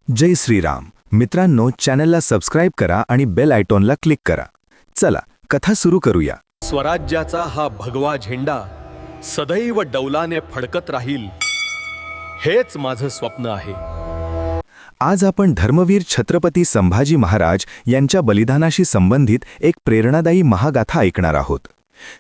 जय श्रीराम मित्रांनो, चॅनलला सबस्क्राईब करा आणि बेल आयकॉनला क्लिक करा. चला कथा सुरू करूया. स्वराज्याचा हा भगवा झेंडा सदैव डौलाने फडकत राहील, हेच माझं स्वप्न आहे. आज आपण धर्मवीर छत्रपती संभाजी महाराज यांच्या बलिदानाशी संबंधित एक प्रेरणादायी महागाथा ऐकणार आहोत.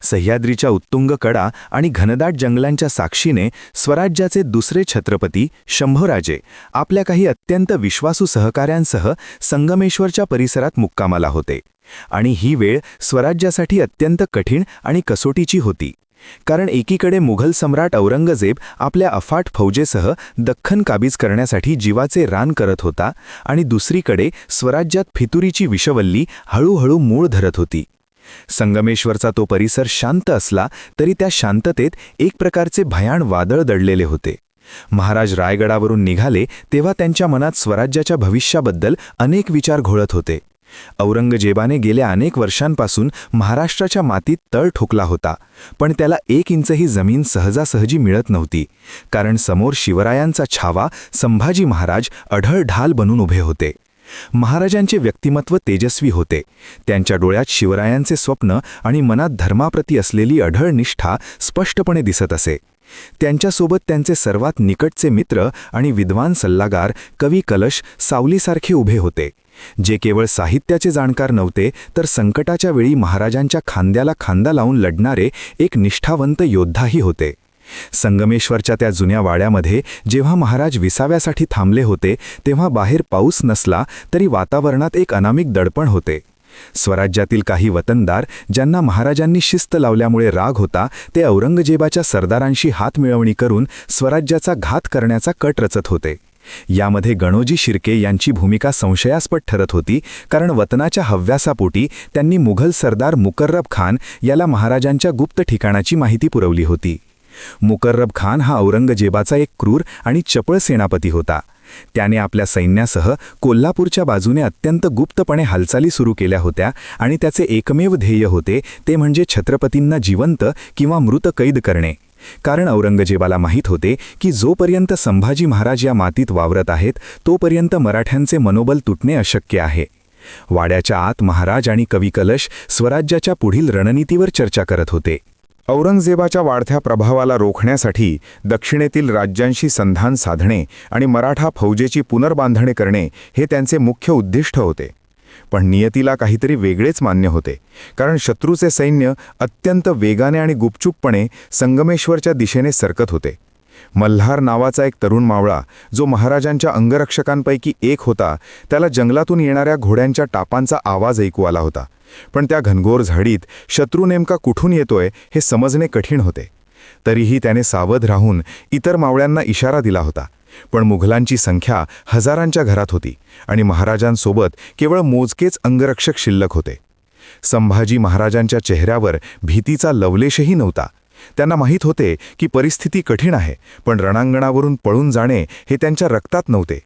सह्याद्रीच्या उत्तुंग कडा आणि घनदाट जंगलांच्या साक्षीने स्वराज्याचे दुसरे छत्रपती शंभूराजे आपल्या काही अत्यंत विश्वासू सहकाऱ्यांसह संगमेश्वरच्या परिसरात मुक्कामाला होते. आणि ही वेळ स्वराज्यासाठी अत्यंत कठीण आणि कसोटीची होती. कारण एकीकडे मुघल सम्राट औरंगजेब आपल्या अफाट फौजेसह दख्खन काबीज करण्यासाठी जीवाचे रान करत होता आणि दुसरीकडे स्वराज्यात फितुरीची विषवल्ली हळूहळू मूळ धरत होती. संगमेश्वरचा तो परिसर शांत असला तरी त्या शांततेत एक प्रकारचे भयाण वादळ दडलेले होते. महाराज रायगडावरून निघाले तेव्हा त्यांच्या मनात स्वराज्याच्या भविष्याबद्दल अनेक विचार घोळत होते. औरंगजेबाने गेल्या अनेक वर्षांपासून महाराष्ट्राच्या मातीत तळ ठोकला होता, पण त्याला 1 इंचही जमीन सहजासहजी मिळत नव्हती. कारण समोर शिवरायांचा छावा संभाजी महाराज अढळ ढाल बनून उभे होते. महाराजांचे व्यक्तिमत्व तेजस्वी होते. त्यांच्या डोळ्यात शिवरायांचे स्वप्न आणि मनात धर्माप्रती असलेली अढळ निष्ठा स्पष्टपणे दिसत असे. त्यांच्यासोबत त्यांचे सर्वात निकटचे मित्र आणि विद्वान सल्लागार कवी कलश सावलीसारखे उभे होते, जे केवळ साहित्याचे जाणकार नव्हते तर संकटाच्या वेळी महाराजांच्या खांद्याला खांदा लावून लढणारे एक निष्ठावंत योद्धाही होते. संगमेश्वरच्या त्या जुन्या वाड्यामध्ये जेव्हा महाराज विसाव्यासाठी थांबले होते तेव्हा बाहेर पाऊस नसला तरी वातावरणात एक अनामिक दडपण होते. स्वराज्यातील काही वतनदार ज्यांना महाराजांनी शिस्त लावल्यामुळे राग होता, ते औरंगजेबाच्या सरदारांशी हातमिळवणी करून स्वराज्याचा घात करण्याचा कट रचत होते. यामध्ये गणोजी शिर्के यांची भूमिका संशयास्पद ठरत होती, कारण वतनाच्या हव्यासापोटी त्यांनी मुघल सरदार मुकर्रब खान याला महाराजांच्या गुप्त ठिकाणाची माहिती पुरवली होती. मुकर्रब खान हा औरंगजेबाचा एक क्रूर आणि चपळ सेनापती होता. त्याने आपल्या सैन्यासह कोल्हापूरच्या बाजूने अत्यंत गुप्तपणे हालचाली सुरू केल्या होत्या आणि त्याचे एकमेव ध्येय होते ते म्हणजे छत्रपतींना जिवंत किंवा मृत कैद करणे. कारण औरंगजेबाला माहीत होते की जोपर्यंत संभाजी महाराज या मातीत वावरत आहेत तोपर्यंत मराठ्यांचे मनोबल तुटणे अशक्य आहे. वाड्याच्या आत महाराज आणि कवी कलश स्वराज्याच्या पुढील रणनीतीवर चर्चा करत होते. औरंगजेबाच्या वाढत्या प्रभावाला रोखण्यासाठी दक्षिणेतील राज्यांशी संधान साधणे आणि मराठा फौजेची पुनर्बांधणी करणे हे त्यांचे मुख्य उद्दिष्ट होते. पण नियतीला काहीतरी वेगळेच मान्य होते, कारण शत्रूचे सैन्य अत्यंत वेगाने आणि गुपचूपपणे संगमेश्वरच्या दिशेने सरकत होते. मल्हार नावाचा एक तरुण मावळा, जो महाराजांच्या अंगरक्षकांपैकी एक होता, त्याला जंगलातून येणाऱ्या घोड्यांच्या टापांचा आवाज ऐकू आला होता. पण त्या घनघोर झाडीत शत्रू नेमका कुठून येतोय हे समजणे कठीण होते. तरीही त्याने सावध राहून इतर मावळ्यांना इशारा दिला होता. पण मुघलांची संख्या हजारांच्या घरात होती आणि महाराजांसोबत केवळ मोजकेच अंगरक्षक शिल्लक होते. संभाजी महाराजांच्या चेहऱ्यावर भीतीचा लवलेशही नव्हता. त्यांना माहीत होते की परिस्थिती कठीण आहे, पण रणांगणावरून पळून जाणे हे त्यांच्या रक्तात नव्हते.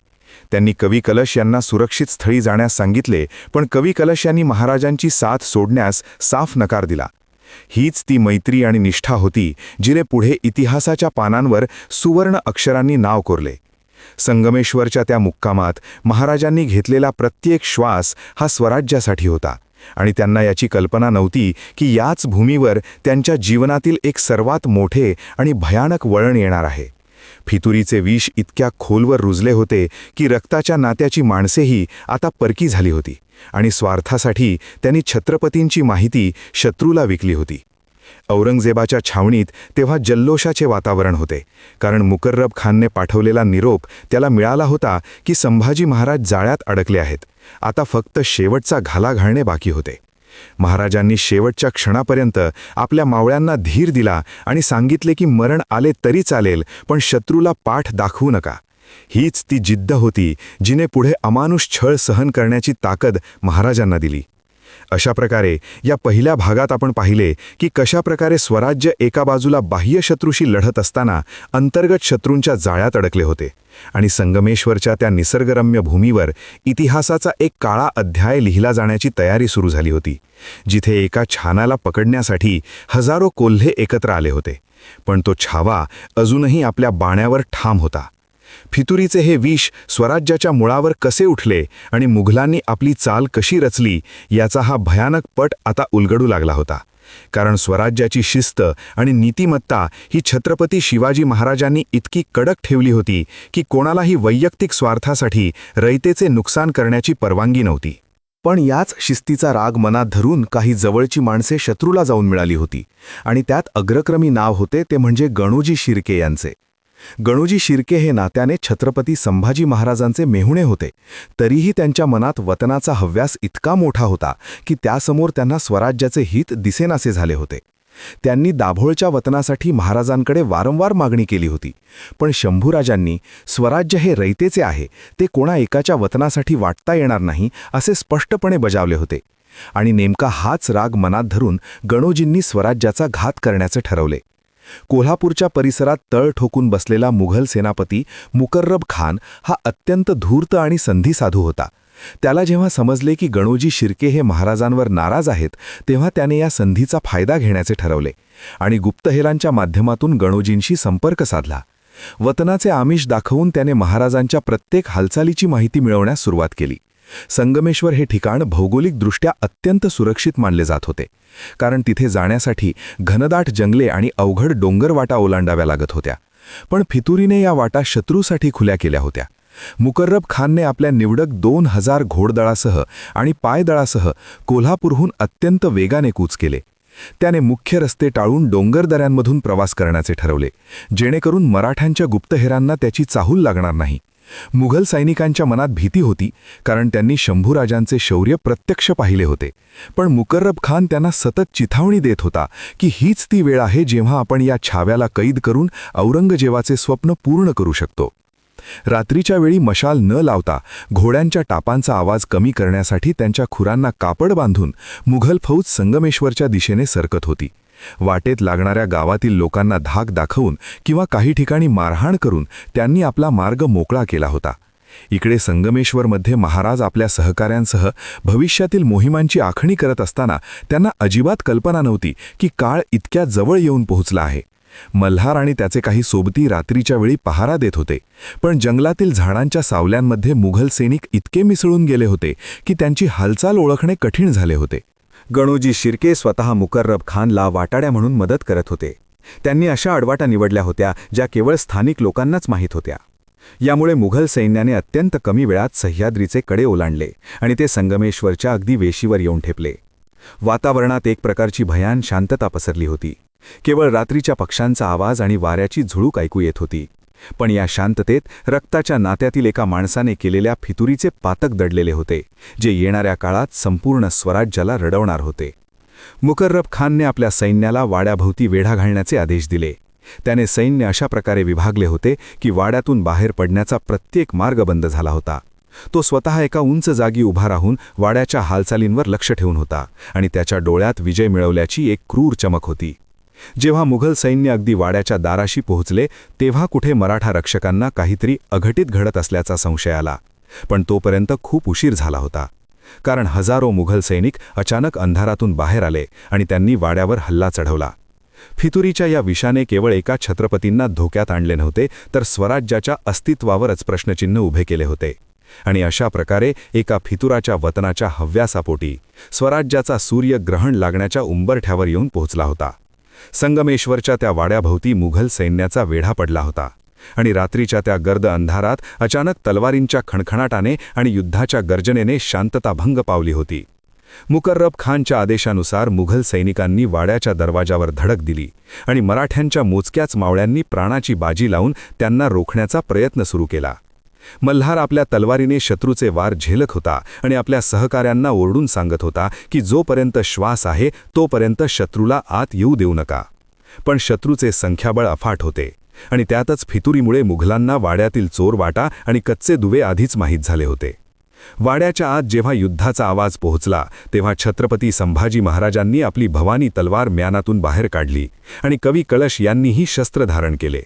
त्यांनी कवी कलश यांना सुरक्षित स्थळी जाण्यास सांगितले, पण कवी कलश यांनी महाराजांची साथ सोडण्यास साफ नकार दिला. हीच ती मैत्री आणि निष्ठा होती जिने पुढे इतिहासाच्या पानांवर सुवर्ण अक्षरांनी नाव कोरले. संगमेश्वरच्या त्या मुक्कामात महाराजांनी घेतलेला प्रत्येक श्वास हा स्वराज्यासाठी होता आणि त्यांना याची कल्पना नव्हती की याच भूमीवर त्यांच्या जीवनातील एक सर्वात मोठे आणि भयानक वळण येणार आहे. फितुरीचे विष इतक्या खोलवर रुजले होते की रक्ताच्या नात्याची माणसेही आता परकी झाली होती आणि स्वार्थासाठी त्यांनी छत्रपतींची माहिती शत्रूला विकली होती. औरंगजेबाच्या छावणीत तेव्हा जल्लोषाचे वातावरण होते, कारण मुकर्रब खानने पाठवलेला निरोप त्याला मिळाला होता की संभाजी महाराज जाळ्यात अडकले आहेत. आता फक्त शेवटचा घाला घालणे बाकी होते. महाराजांनी शेवटच्या क्षणापर्यंत आपल्या मावळ्यांना धीर दिला आणि सांगितले की मरण आले तरी चालेल, पण शत्रूला पाठ दाखवू नका. हीच ती जिद्द होती जिने पुढे अमानुष छळ सहन करण्याची ताकद महाराजांना दिली. अशा प्रकारे या पहिल्या भागात आपण पाहिले की कशा प्रकारे स्वराज्य एका बाजूला बाह्य शत्रूशी लढत असताना अंतर्गत शत्रूंच्या जाळ्यात अडकले होते आणि संगमेश्वरच्या त्या निसर्गरम्य भूमीवर इतिहासाचा एक काळा अध्याय लिहिला जाण्याची तयारी सुरू झाली होती, जिथे एका छानाला पकडण्यासाठी हजारो कोल्हे एकत्र आले होते. पण तो छावा अजूनही आपल्या बाण्यावर ठाम होता. फितुरीचे हे विष स्वराज्याच्या मुळावर कसे उठले आणि मुघलांनी आपली चाल कशी रचली याचा हा भयानक पट आता उलगडू लागला होता. कारण स्वराज्याची शिस्त आणि नीतिमत्ता ही छत्रपती शिवाजी महाराजांनी इतकी कडक ठेवली होती की कोणालाही वैयक्तिक स्वार्थासाठी रयतेचे नुकसान करण्याची परवानगी नव्हती. पण याच शिस्तीचा राग मनात धरून काही जवळची माणसे शत्रूला जाऊन मिळाली होती आणि त्यात अग्रक्रमी नाव होते ते म्हणजे गणोजी शिर्के यांचे. गणोजी शिर्के हे नात्याने छत्रपती संभाजी महाराजांचे मेहुणे होते, तरीही त्यांच्या मनात वतनाचा हव्यास इतका मोठा होता की त्यासमोर त्यांना स्वराज्याचे हित दिसेनासे झाले होते. त्यांनी दाभोळच्या वतनासाठी महाराजांकडे वारंवार मागणी केली होती, पण शंभूराजांनी स्वराज्य हे रयतेचे आहे, ते कोणा एकाच्या वतनासाठी वाटता येणार नाही असे स्पष्टपणे बजावले होते. आणि नेमका हाच राग मनात धरून गणोजींनी स्वराज्याचा घात करण्याचे ठरवले. कोल्हापूरच्या परिसरात तळ ठोकून बसलेला मुघल सेनापती मुकर्रब खान हा अत्यंत धूर्त आणि संधिसाधू होता. त्याला जेव्हा समजले की गणोजी शिर्के हे महाराजांवर नाराज आहेत, तेव्हा त्याने या संधीचा फायदा घेण्याचे ठरवले आणि गुप्तहेरांच्या माध्यमातून गणोजींशी संपर्क साधला. वतनाचे आमिष दाखवून त्याने महाराजांच्या प्रत्येक हालचालीची माहिती मिळवण्यास सुरुवात केली. संगमेश्वर हे ठिकाण भौगोलिकदृष्ट्या अत्यंत सुरक्षित मानले जात होते, कारण तिथे जाण्यासाठी घनदाट जंगले आणि अवघड डोंगर वाटा ओलांडाव्या लागत होत्या. पण फितुरीने या वाटा शत्रूसाठी खुल्या केल्या होत्या. मुकर्रब खानने आपल्या निवडक 2000 घोडदळासह आणि पायदळासह कोल्हापूरहून अत्यंत वेगाने कूच केले. त्याने मुख्य रस्ते टाळून डोंगरदऱ्यांमधून प्रवास करण्याचे ठरवले, जेणेकरून मराठ्यांच्या गुप्तहेरांना त्याची चाहूल लागणार नाही. मुघल सैनिकांच्या मनात भीती होती, कारण त्यांनी शंभूराजांचे शौर्य प्रत्यक्ष पाहिले होते. पण मुकर्रब खान त्यांना सतत चिथावणी देत होता की हीच ती वेळ आहे जेव्हा आपण या छाव्याला कैद करून औरंगजेबाचे स्वप्न पूर्ण करू शकतो. रात्रीच्या वेळी मशाल न लावता घोड्यांच्या टापांचा आवाज कमी करण्यासाठी त्यांच्या खुरांना कापड बांधून मुघल फौज संगमेश्वरच्या दिशेने सरकत होती. वाटेत लागणाऱ्या गावातील लोकांना धाक दाखवून किंवा काही ठिकाणी मारहाण करून त्यांनी आपला मार्ग मोकळा केला होता. इकडे संगमेश्वरमध्ये महाराज आपल्या सहकाऱ्यांसह भविष्यातील मोहिमांची आखणी करत असताना त्यांना अजिबात कल्पना नव्हती की काळ इतक्या जवळ येऊन पोहोचला आहे. मल्हार आणि त्याचे काही सोबती रात्रीच्या वेळी पहारा देत होते, पण जंगलातील झाडांच्या सावल्यांमध्ये मुघल सैनिक इतके मिसळून गेले होते की त्यांची हालचाल ओळखणे कठीण झाले होते. गणोजी शिर्के स्वतः मुकर्रब खानला वाटाड्या म्हणून मदत करत होते. त्यांनी अशा अडवाटा निवडल्या होत्या ज्या केवळ स्थानिक लोकांनाच माहीत होत्या. यामुळे मुघल सैन्याने अत्यंत कमी वेळात सह्याद्रीचे कडे ओलांडले आणि ते संगमेश्वरच्या अगदी वेशीवर येऊन ठेपले. वातावरणात एक प्रकारची भयान शांतता पसरली होती. केवळ रात्रीच्या पक्ष्यांचा आवाज आणि वाऱ्याची झुळूक ऐकू येत होती. पण या शांततेत रक्ताच्या नात्यातील एका माणसाने केलेल्या फितुरीचे पातक दडलेले होते, जे येणाऱ्या काळात संपूर्ण स्वराज्याला रडवणार होते. मुकर्रब खानने आपल्या सैन्याला वाड्याभोवती वेढा घालण्याचे आदेश दिले. त्याने सैन्य अशा प्रकारे विभागले होते की वाड्यातून बाहेर पडण्याचा प्रत्येक मार्ग बंद झाला होता. तो स्वतः एका उंच जागी उभा राहून वाड्याच्या हालचालींवर लक्ष ठेवून होता आणि त्याच्या डोळ्यात विजय मिळवल्याची एक क्रूर चमक होती. जेव्हा मुघल सैन्य अगदी वाड्याच्या दाराशी पोहोचले, तेव्हा कुठे मराठा रक्षकांना काहीतरी अघटित घडत असल्याचा संशय आला. पण तोपर्यंत खूप उशीर झाला होता, कारण हजारो मुघल सैनिक अचानक अंधारातून बाहेर आले आणि त्यांनी वाड्यावर हल्ला चढवला. फितुरीच्या या विषाने केवळ एका छत्रपतींना धोक्यात आणले नव्हते, तर स्वराज्याच्या अस्तित्वावरच प्रश्नचिन्ह उभे केले होते. आणि अशा प्रकारे एका फितुराच्या वतनाच्या हव्यासापोटी स्वराज्याचा सूर्य ग्रहण लागण्याच्या उंबरठ्यावर येऊन पोहोचला होता. संगमेश्वरच्या त्या वाड्याभोवती मुघल सैन्याचा वेढा पडला होता आणि रात्रीच्या त्या गर्द अंधारात अचानक तलवारींच्या खणखणाटाने आणि युद्धाच्या गर्जनेने शांतता भंग पावली होती. मुकर्रब खानच्या आदेशानुसार मुघल सैनिकांनी वाड्याच्या दरवाजावर धडक दिली आणि मराठ्यांच्या मोजक्याच मावळ्यांनी प्राणाची बाजी लावून त्यांना रोखण्याचा प्रयत्न सुरू केला. मल्हार आपल्या तलवारीने शत्रूचे वार झेलत होता आणि आपल्या सहकाऱ्यांना ओरडून सांगत होता की जोपर्यंत श्वास आहे तोपर्यंत शत्रूला आत येऊ देऊ नका. पण शत्रूचे संख्याबळ अफाट होते आणि त्यातच फितुरीमुळे मुघलांना वाड्यातील चोरवाटा आणि कच्चे दुवे आधीच माहीत झाले होते. वाड्याच्या आत जेव्हा युद्धाचा आवाज पोहोचला, तेव्हा छत्रपती संभाजी महाराजांनी आपली भवानी तलवार म्यानातून बाहेर काढली आणि कवी कळश यांनीही शस्त्र धारण केले.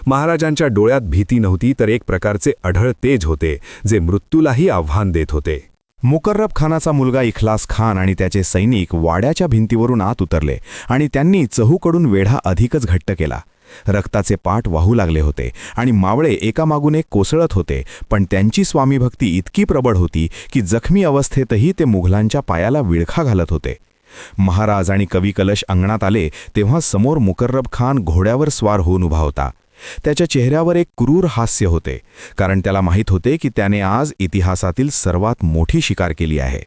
महाराजांच्या डोळ्यात भीती नव्हती, तर एक प्रकारचे अढळ तेज होते, जे मृत्यूलाही आव्हान देत होते. मुकर्रब खानाचा मुलगा इखलास खान आणि त्याचे सैनिक वाड्याच्या भिंतीवरून आत उतरले आणि त्यांनी चहूकडून वेढा अधिकच घट्ट केला. रक्ताचे पाट वाहू लागले होते आणि मावळे एकामागून एक कोसळत होते, पण त्यांची स्वामीभक्ती इतकी प्रबळ होती की जखमी अवस्थेतही ते मुघलांच्या पायाला विळखा घालत होते. महाराज आणि कवी कलश अंगणात आले तेव्हा समोर मुकर्रब खान घोड्यावर स्वार होऊन उभा होता. त्याच्या चेहऱ्यावर एक क्रूर हास्य होते, कारण त्याला माहीत होते की त्याने आज इतिहासातील सर्वात मोठी शिकार केली आहे.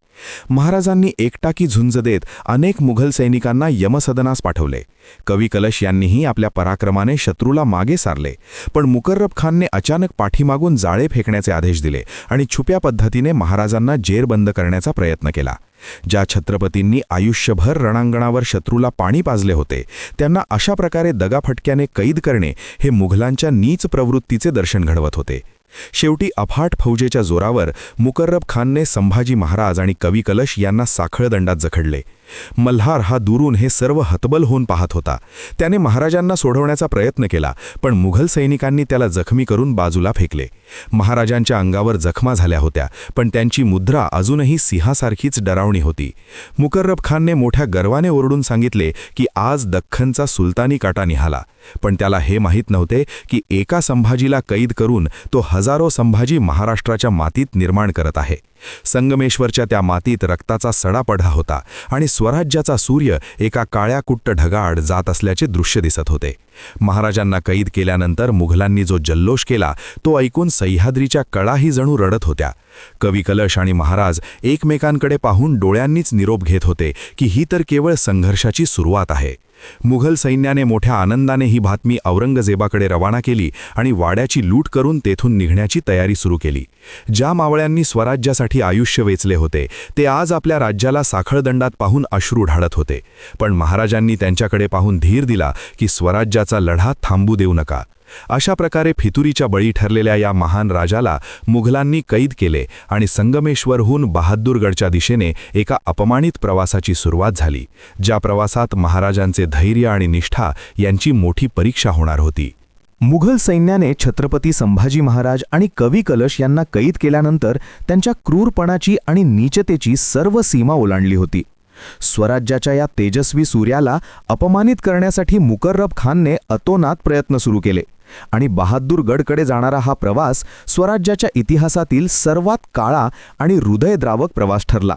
महाराजांनी एकटाकी झुंज देत अनेक मुघल सैनिकांना यमसदनास पाठवले. कवी कलश यांनीही आपल्या पराक्रमाने शत्रूला मागे सारले, पण मुकर्रब खानने अचानक पाठीमागून जाळे फेकण्याचे आदेश दिले आणि छुप्या पद्धतीने महाराजांना जेरबंद करण्याचा प्रयत्न केला. ज्या छत्रपतींनी आयुष्यभर रणांगणावर शत्रूला पाणी पाजले होते, त्यांना अशा प्रकारे दगाफटक्याने कैद करणे हे मुघलांच्या नीच प्रवृत्तीचे दर्शन घडवत होते. शेवटी अफाट फौजेच्या जोरावर मुकर्रब खानने संभाजी महाराज आणि कवी कलश यांना साखळदंडात जखडले. मल्हार हा दुरून हे सर्व हतबल होऊन पाहत होता. त्याने महाराजांना सोडवण्याचा प्रयत्न केला, पण मुघल सैनिकांनी त्याला जखमी करून बाजूला फेकले. महाराजांच्या अंगावर जखमा झाल्या होत्या, पण त्यांची मुद्रा अजूनही सिंहासारखीच डरावणी होती. मुकर्रब खानने मोठ्या गर्वाने ओरडून सांगितले की आज दख्खनचा सुलतानी काटा निघाला, पण त्याला हे माहीत नव्हते की एका संभाजीला कैद करून तो हजारो संभाजी महाराष्ट्राच्या मातीत निर्माण करत आहे. संगमेश्वरच्या त्या मातीत रक्ताचा सडा पडला होता आणि स्वराज्याचा सूर्य एका काळ्या कुट्ट ढगाआड जात असल्याचे दृश्य दिसत होते. महाराजांना कैद केल्यानंतर मुघलांनी जो जल्लोष केला तो ऐकून सह्याद्रीच्या कळाही जणू रडत होत्या. कवी कलश आणि महाराज एकमेकांकडे पाहून डोळ्यांनीच निरोप घेत होते की ही तर केवळ संघर्षाची सुरुवात आहे. मुघल सैन्याने मोठ्या आनंदाने ही बातमी औरंगजेबाकडे रवाना केली आणि वाड्याची लूट करून तेथून निघण्याची तयारी सुरू केली. ज्या मावळ्यांनी स्वराज्यासाठी आयुष्य वेचले होते ते आज आपल्या राज्याला साखळदंडात पाहून अश्रू ढाळत होते, पण महाराजांनी त्यांच्याकडे पाहून धीर दिला की स्वराज्याचा लढा थांबू देऊ नका. अशा प्रकारे फितुरीच्या बळी ठरलेल्या या महान राजाला मुघलांनी कैद केले आणि संगमेश्वरहून बहादूरगडच्या दिशेने एका अपमानित प्रवासाची सुरुवात झाली, ज्या प्रवासात महाराजांचे धैर्य आणि निष्ठा यांची मोठी परीक्षा होणार होती. मुघल सैन्याने छत्रपती संभाजी महाराज आणि कवी कलश यांना कैद केल्यानंतर त्यांच्या क्रूरपणाची आणि नीचतेची सर्व सीमा ओलांडली होती. स्वराज्याच्या या तेजस्वी सूर्याला अपमानित करण्यासाठी मुकर्रब खानने अतोनात प्रयत्न सुरू केले आणि बहादूरगडकडे जाणारा हा प्रवास स्वराज्याच्या इतिहासातील सर्वात काळा आणि हृदयद्रावक प्रवास ठरला.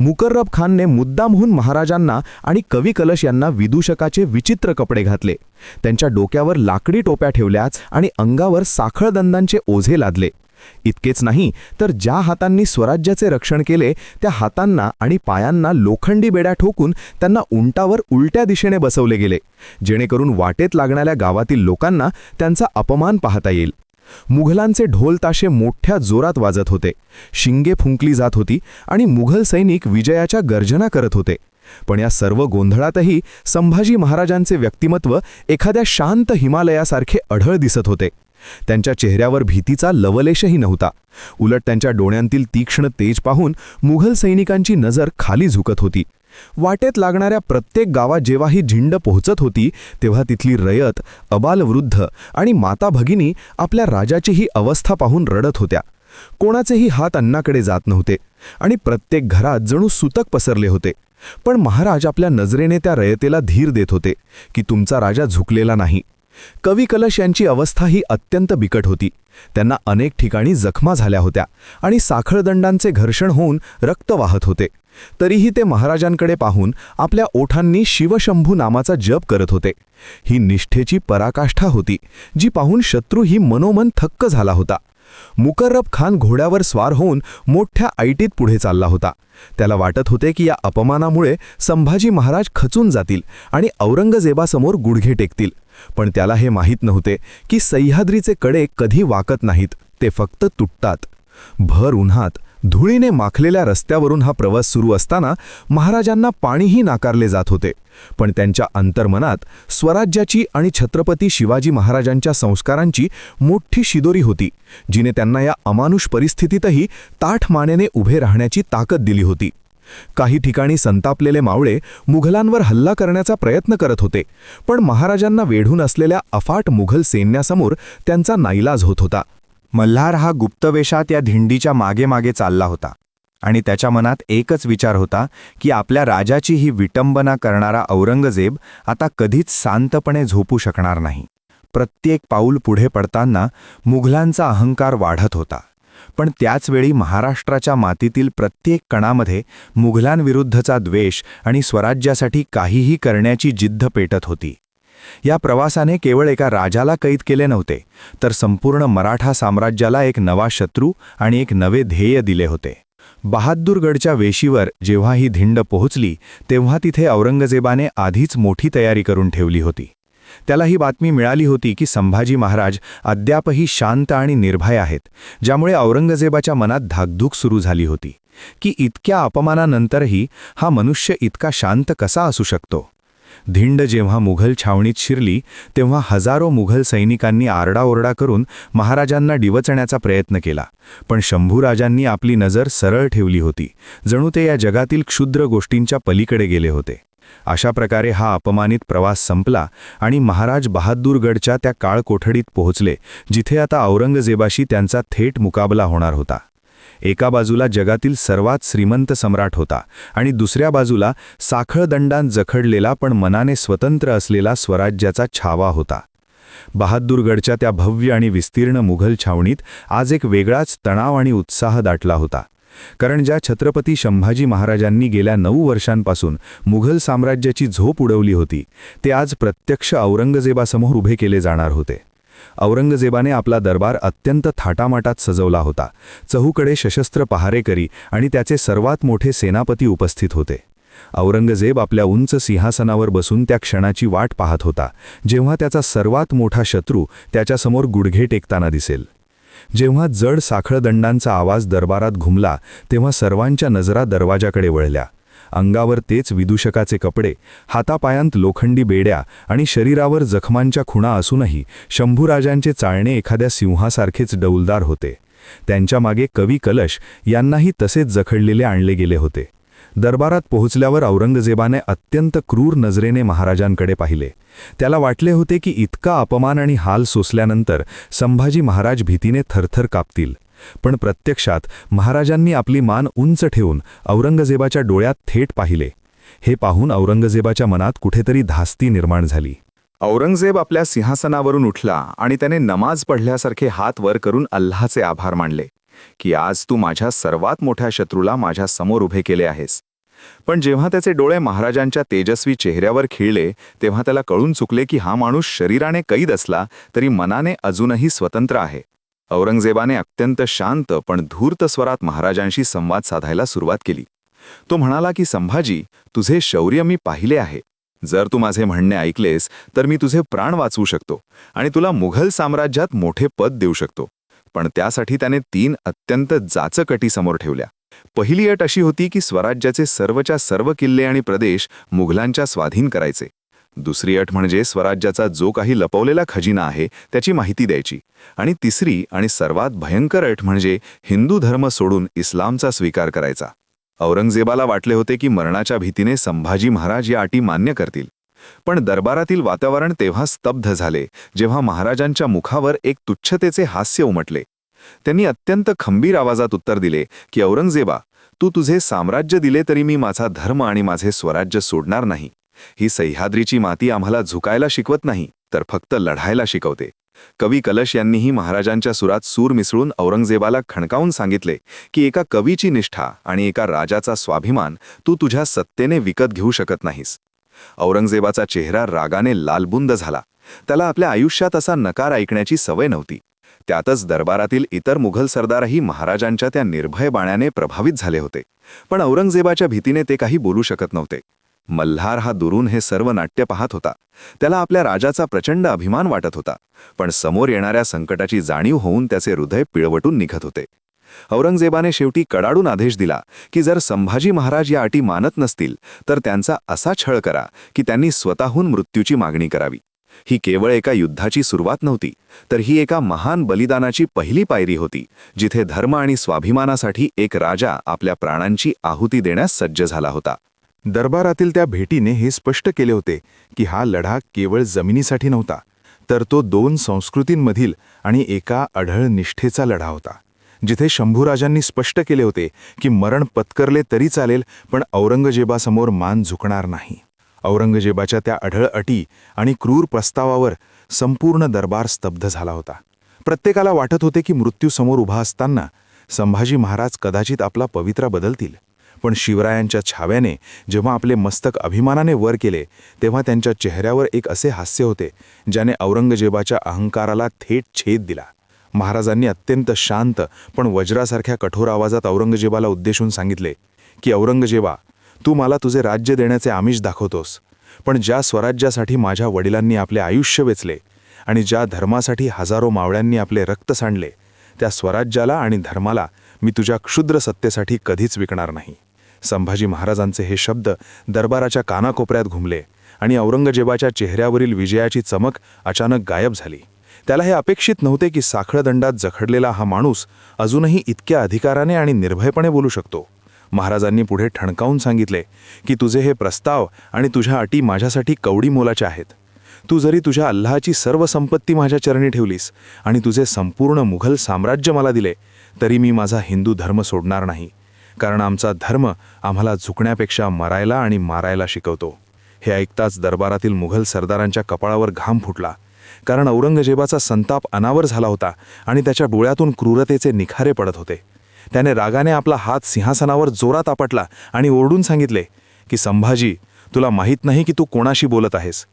मुकर्रब खानने मुद्दामहून महाराजांना आणि कवी कलश यांना विदूषकाचे विचित्र कपडे घातले, त्यांच्या डोक्यावर लाकडी टोप्या ठेवल्याच आणि अंगावर साखळदंडांचे ओझे लादले. इतकेच नाही तर ज्या हातांनी स्वराज्याचे रक्षण केले त्या हातांना आणि पायांना लोखंडी बेड्या ठोकून त्यांना उंटावर उलट्या दिशेने बसवले गेले, जेणेकरून वाटेत लागणाऱ्या गावातील लोकांना त्यांचा अपमान पाहता येईल. मुघलांचे ढोलताशे मोठ्या जोरात वाजत होते, शिंगे फुंकली जात होती आणि मुघल सैनिक विजयाच्या गर्जना करत होते. पण या सर्व गोंधळातही संभाजी महाराजांचे व्यक्तिमत्व एखाद्या शांत हिमालयासारखे अढळ दिसत होते. त्यांच्या चेहऱ्यावर भीतीचा लवलेशही नव्हता. उलट त्यांच्या डोळ्यांतील तीक्ष्ण तेज पाहून मुघल सैनिकांची नजर खाली झुकत होती. वाटेत लागणाऱ्या प्रत्येक गावात जेव्हा ही झिंड पोहोचत होती तेव्हा तिथली रयत, अबालवृद्ध आणि माता भगिनी आपल्या राजाची ही अवस्था पाहून रडत होत्या. कोणाचेही हात अन्नाकडे जात नव्हते आणि प्रत्येक घरात जणू सूतक पसरले होते. पण महाराज आपल्या नजरेने त्या रयतेला धीर देत होते की तुमचा राजा झुकलेला नाही. कवी कलश यांची अवस्था ही अत्यंत बिकट होती. त्यांना अनेक ठिकाणी जखमा झाल्या होत्या आणि साखळदंडांचे घर्षण होऊन रक्त वाहत होते. तरीही ते महाराजांकडे पाहून आपल्या ओठांनी शिवशंभू नामाचा जप करत होते. ही निष्ठेची पराकाष्ठा होती, जी पाहून शत्रूही मनोमन थक्क झाला होता. मुकर्रब खान घोड्यावर स्वार होऊन मोठ्या ऐटीत पुढे चालला होता. त्याला वाटत होते की या अपमानामुळे संभाजी महाराज खचून जातील आणि औरंगजेबासमोर गुडघे टेकतील. पण त्याला हे माहीत नव्हते की सह्याद्रीचे कडे कधी वाकत नाहीत, ते फक्त तुटतात. भर उन्हात धुळीने माखलेल्या रस्त्यावरून हा प्रवास सुरू असताना महाराजांना पाणीही नाकारले जात होते. पण त्यांच्या अंतर्मनात स्वराज्याची आणि छत्रपती शिवाजी महाराजांच्या संस्कारांची मोठी शिदोरी होती, जिने त्यांना या अमानुष परिस्थितीतही ताठ मानेने उभे राहण्याची ताकद दिली होती. काही ठिकाणी संतापलेले मावळे मुघलांवर हल्ला करण्याचा प्रयत्न करत होते, पण महाराजांना वेढून असलेल्या अफाट मुघल सैन्यासमोर त्यांचा नाईलाज होत होता. मल्हार हा गुप्तवेशात या धिंडीच्या मागे मागे चालला होता. आणि त्याच्या मनात एकच विचार होता की आपल्या राजाची ही विटंबना करणारा औरंगजेब आता कधीच शांतपणे झोपू शकणार नाही. प्रत्येक पाऊल पुढे पडताना मुघलांचा अहंकार वाढत होता, पण त्याचवेळी महाराष्ट्राच्या मातीतील प्रत्येक कणामध्ये मुघलांविरुद्धचा द्वेष आणि स्वराज्यासाठी काहीही करण्याची जिद्द पेटत होती. या प्रवासाने केवळ एका राजाला कैद केले नव्हते, तर संपूर्ण मराठा साम्राज्याला एक नवा शत्रू आणि एक नवे ध्येय दिले होते. बहादूरगडच्या वेशीवर जेव्हा ही धिंड पोहोचली, तेव्हा तिथे औरंगजेबाने आधीच मोठी तयारी करून ठेवली होती. त्याला ही बातमी मिळाली होती की संभाजी महाराज अद्यापही शांत आणि निर्भय आहेत, ज्यामुळे औरंगजेबाच्या मनात धाकधूक सुरू झाली होती की इतक्या अपमानानंतरही हा मनुष्य इतका शांत कसा असू शकतो. धिंड जेव्हा मुघल छावणीत शिरली, तेव्हा हजारो मुघल सैनिकांनी आरडाओरडा करून महाराजांना डिवचण्याचा प्रयत्न केला, पण शंभूराजांनी आपली नजर सरळ ठेवली होती, जणू ते या जगातील क्षुद्र गोष्टींच्या पलीकडे गेले होते. अशा प्रकारे हा अपमानित प्रवास संपला आणि महाराज बहादूरगडच्या त्या काळ कोठडीत पोहोचले, जिथे आता औरंगजेबाशी त्यांचा थेट मुकाबला होणार होता. एका बाजूला जगातील सर्वात श्रीमंत सम्राट होता आणि दुसऱ्या बाजूला साखळदंडांत जखडलेला पण मनाने स्वतंत्र असलेला स्वराज्याचा छावा होता. बहादूरगडच्या त्या भव्य आणि विस्तीर्ण मुघल छावणीत आज एक वेगळाच तणाव आणि उत्साह दाटला होता, कारण ज्या छत्रपती संभाजी महाराजांनी गेल्या 9 वर्षांपासून मुघल साम्राज्याची झोप उडवली होती, ते आज प्रत्यक्ष औरंगजेबासमोर उभे केले जाणार होते. औरंगजेबाने आपला दरबार अत्यंत थाटामाटात सजवला होता. चहूकडे सशस्त्र पहारेकरी आणि त्याचे सर्वात मोठे सेनापती उपस्थित होते. औरंगजेब आपल्या उंच सिंहासनावर बसून त्या क्षणाची वाट पाहत होता, जेव्हा त्याचा सर्वात मोठा शत्रू त्याच्यासमोर गुडघे टेकताना दिसेल. जेव्हा जड साखळदंडांचा आवाज दरबारात घुमला, तेव्हा सर्वांच्या नजरा दरवाजाकडे वळल्या. अंगावर तेच विदूषकाचे कपडे, हातापायांत लोखंडी बेड्या आणि शरीरावर जखमांच्या खुणा असूनही शंभूराजांचे चाळणे एखाद्या सिंहासारखेच डौलदार होते. त्यांच्या मागे कवी कलश यांनाही तसेच जखडलेले आणले गेले होते. दरबारात पोहोचल्यावर औरंगजेबाने अत्यंत क्रूर नजरेने महाराजांकडे पाहिले. त्याला वाटले होते की इतका अपमान आणि हाल सोसल्यानंतर संभाजी महाराज भीतीने थरथर कापतील, पण प्रत्यक्षात महाराजांनी आपली मान उंच ठेवून औरंगजेबाच्या डोळ्यात थेट पाहिले. हे पाहून औरंगजेबाच्या मनात कुठेतरी धास्ती निर्माण झाली. औरंगजेब आपल्या सिंहासनावरून उठला आणि त्याने नमाज पढल्यासारखे हात वर करून अल्लाहचे आभार मानले की आज तू माझ्या सर्वात मोठ्या शत्रूला माझ्या समोर उभे केले आहेस. पण जेव्हा त्याचे डोळे महाराजांच्या तेजस्वी चेहऱ्यावर खिळले, तेव्हा त्याला कळून चुकले की हा माणूस शरीराने कैद असला तरी मनाने अजूनही स्वतंत्र आहे. औरंगजेबाने अत्यंत शांत पण धूर्त स्वरात महाराजांशी संवाद साधायला सुरुवात केली. तो म्हणाला की संभाजी, तुझे शौर्य मी पाहिले आहे. जर तू माझे म्हणणे ऐकलेस तर मी तुझे प्राण वाचवू शकतो आणि तुला मुघल साम्राज्यात मोठे पद देऊ शकतो. पण त्यासाठी त्याने 3 अत्यंत जाचक अटी समोर ठेवल्या. पहिली अट अशी होती की स्वराज्याचे सर्वच्या सर्व किल्ले आणि प्रदेश मुघलांच्या स्वाधीन करायचे. दुसरी अट म्हणजे स्वराज्याचा जो काही लपवलेला खजिना आहे त्याची माहिती द्यायची. आणि तिसरी आणि सर्वात भयंकर अट म्हणजे हिंदू धर्म सोडून इस्लामचा स्वीकार करायचा. औरंगजेबाला वाटले होते की मरणाच्या भीतीने संभाजी महाराज या अटी मान्य करतील. पण दरबारातील वातावरण तेव्हा स्तब्ध झाले जेव्हा महाराजांच्या मुखावर एक तुच्छतेचे हास्य उमटले. त्यांनी अत्यंत खंबीर आवाजात उत्तर दिले की औरंगजेबा, तू तुझे साम्राज्य दिले तरी मी माझा धर्म आणि माझे स्वराज्य सोडणार नाही. ही सह्याद्रीची माती आम्हाला झुकायला शिकवत नाही, तर फक्त लढायला शिकवते. कवी कलश यांनीही महाराजांच्या सुरात सूर मिसळून औरंगजेबाला खणकावून सांगितले की एका कवीची निष्ठा आणि एका राजाचा स्वाभिमान तू तुझ्या सत्तेने विकत घेऊ शकत नाहीस. औरंगजेबाचा चेहरा रागाने लालबुंद झाला. त्याला आपल्या आयुष्यात असा नकार ऐकण्याची सवय नव्हती. त्यातच दरबारातील इतर मुघल सरदारही महाराजांच्या त्या निर्भय बाण्याने प्रभावित झाले होते. पण औरंगजेबाच्या भीतीने ते काही बोलू शकत नव्हते. मल्हार हा दुरून हे सर्व नाट्य पाहत होता. त्याला आपल्या राजाचा प्रचंड अभिमान वाटत होता, पण समोर येणाऱ्या संकटाची जाणीव होऊन त्याचे हृदय पिळवटून निघत होते. औरंगजेबाने शेवटी कडाडून आदेश दिला की जर संभाजी महाराज या अटी मानत नसतील तर त्यांचा असा छळ करा की त्यांनी स्वतःहून मृत्यूची मागणी करावी. ही केवळ एका युद्धाची सुरुवात नव्हती, तर ही एका महान बलिदानाची पहिली पायरी होती, जिथे धर्म आणि स्वाभिमानासाठी एक राजा आपल्या प्राणांची आहुती देण्यास सज्ज झाला होता. दरबारातील त्या भेटीने हे स्पष्ट केले होते की हा लढा केवळ जमिनीसाठी नव्हता, तर तो 2 संस्कृतींमधील आणि एका अढळ निष्ठेचा लढा होता. जिथे शंभूराजांनी स्पष्ट केले होते की मरण पत्करले तरी चालेल, पण औरंगजेबासमोर मान झुकणार नाही. औरंगजेबाच्या त्या अढळ अटी आणि क्रूर प्रस्तावावर संपूर्ण दरबार स्तब्ध झाला होता. प्रत्येकाला वाटत होते की मृत्यूसमोर उभा असताना संभाजी महाराज कदाचित आपला पवित्रा बदलतील. पण शिवरायांच्या छाव्याने जेव्हा आपले मस्तक अभिमानाने वर केले, तेव्हा त्यांच्या चेहऱ्यावर एक असे हास्य होते ज्याने औरंगजेबाच्या अहंकाराला थेट छेद दिला. महाराजांनी अत्यंत शांत पण वज्रासारख्या कठोर आवाजात औरंगजेबाला उद्देशून सांगितले की औरंगजेबा, तू मला तुझे राज्य देण्याचे आमिष दाखवतोस, पण ज्या स्वराज्यासाठी माझ्या वडिलांनी आपले आयुष्य वेचले आणि ज्या धर्मासाठी हजारो मावळ्यांनी आपले रक्त सांडले, त्या स्वराज्याला आणि धर्माला मी तुझ्या क्षुद्र सत्तेसाठी कधीच विकणार नाही. संभाजी महाराजांचे हे शब्द दरबाराच्या कानाकोपऱ्यात घुमले आणि औरंगजेबाच्या चेहऱ्यावरील विजयाची चमक अचानक गायब झाली. त्याला हे अपेक्षित नव्हते की साखळदंडात जखडलेला हा माणूस अजूनही इतक्या अधिकाराने आणि निर्भयपणे बोलू शकतो. महाराजांनी पुढे ठणकावून सांगितले की तुझे हे प्रस्ताव आणि तुझ्या अटी माझ्यासाठी कवडी मोलाच्या आहेत. तू जरी तुझ्या अल्लाची सर्व संपत्ती माझ्या चरणी ठेवलीस आणि तुझे संपूर्ण मुघल साम्राज्य मला दिले, तरी मी माझा हिंदू धर्म सोडणार नाही, कारण आमचा धर्म आम्हाला झुकण्यापेक्षा मरायला आणि मारायला शिकवतो. हे ऐकताच दरबारातील मुघल सरदारांच्या कपाळावर घाम फुटला, कारण औरंगजेबाचा संताप अनावर झाला होता आणि त्याच्या डोळ्यातून क्रूरतेचे निखारे पडत होते. त्याने रागाने आपला हात सिंहासनावर जोरात आपटला आणि ओरडून सांगितले की संभाजी, तुला माहीत नाही की तू कोणाशी बोलत आहेस.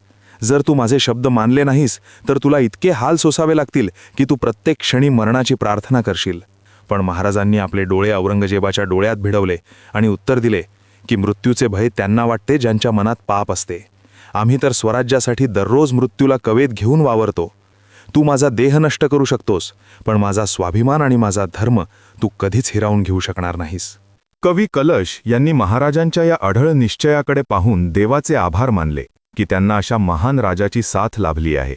जर तू माझे शब्द मानले नाहीस तर तुला इतके हाल सोसावे लागतील की तू प्रत्येक क्षणी मरणाची प्रार्थना करशील. पण महाराजांनी आपले डोळे औरंगजेबाच्या डोळ्यात भिडवले आणि उत्तर दिले की मृत्यूचे भय त्यांना वाटते ज्यांच्या मनात पाप असते. आम्ही तर स्वराज्यासाठी दररोज मृत्यूला कवेत घेऊन वावरतो. तू माझा देह नष्ट करू शकतोस, पण माझा स्वाभिमान आणि माझा धर्म तू कधीच हिरावून घेऊ शकणार नाहीस. कवी कलश यांनी महाराजांच्या या अढळ निश्चयाकडे पाहून देवाचे आभार मानले की त्यांना अशा महान राजाची साथ लाभली आहे.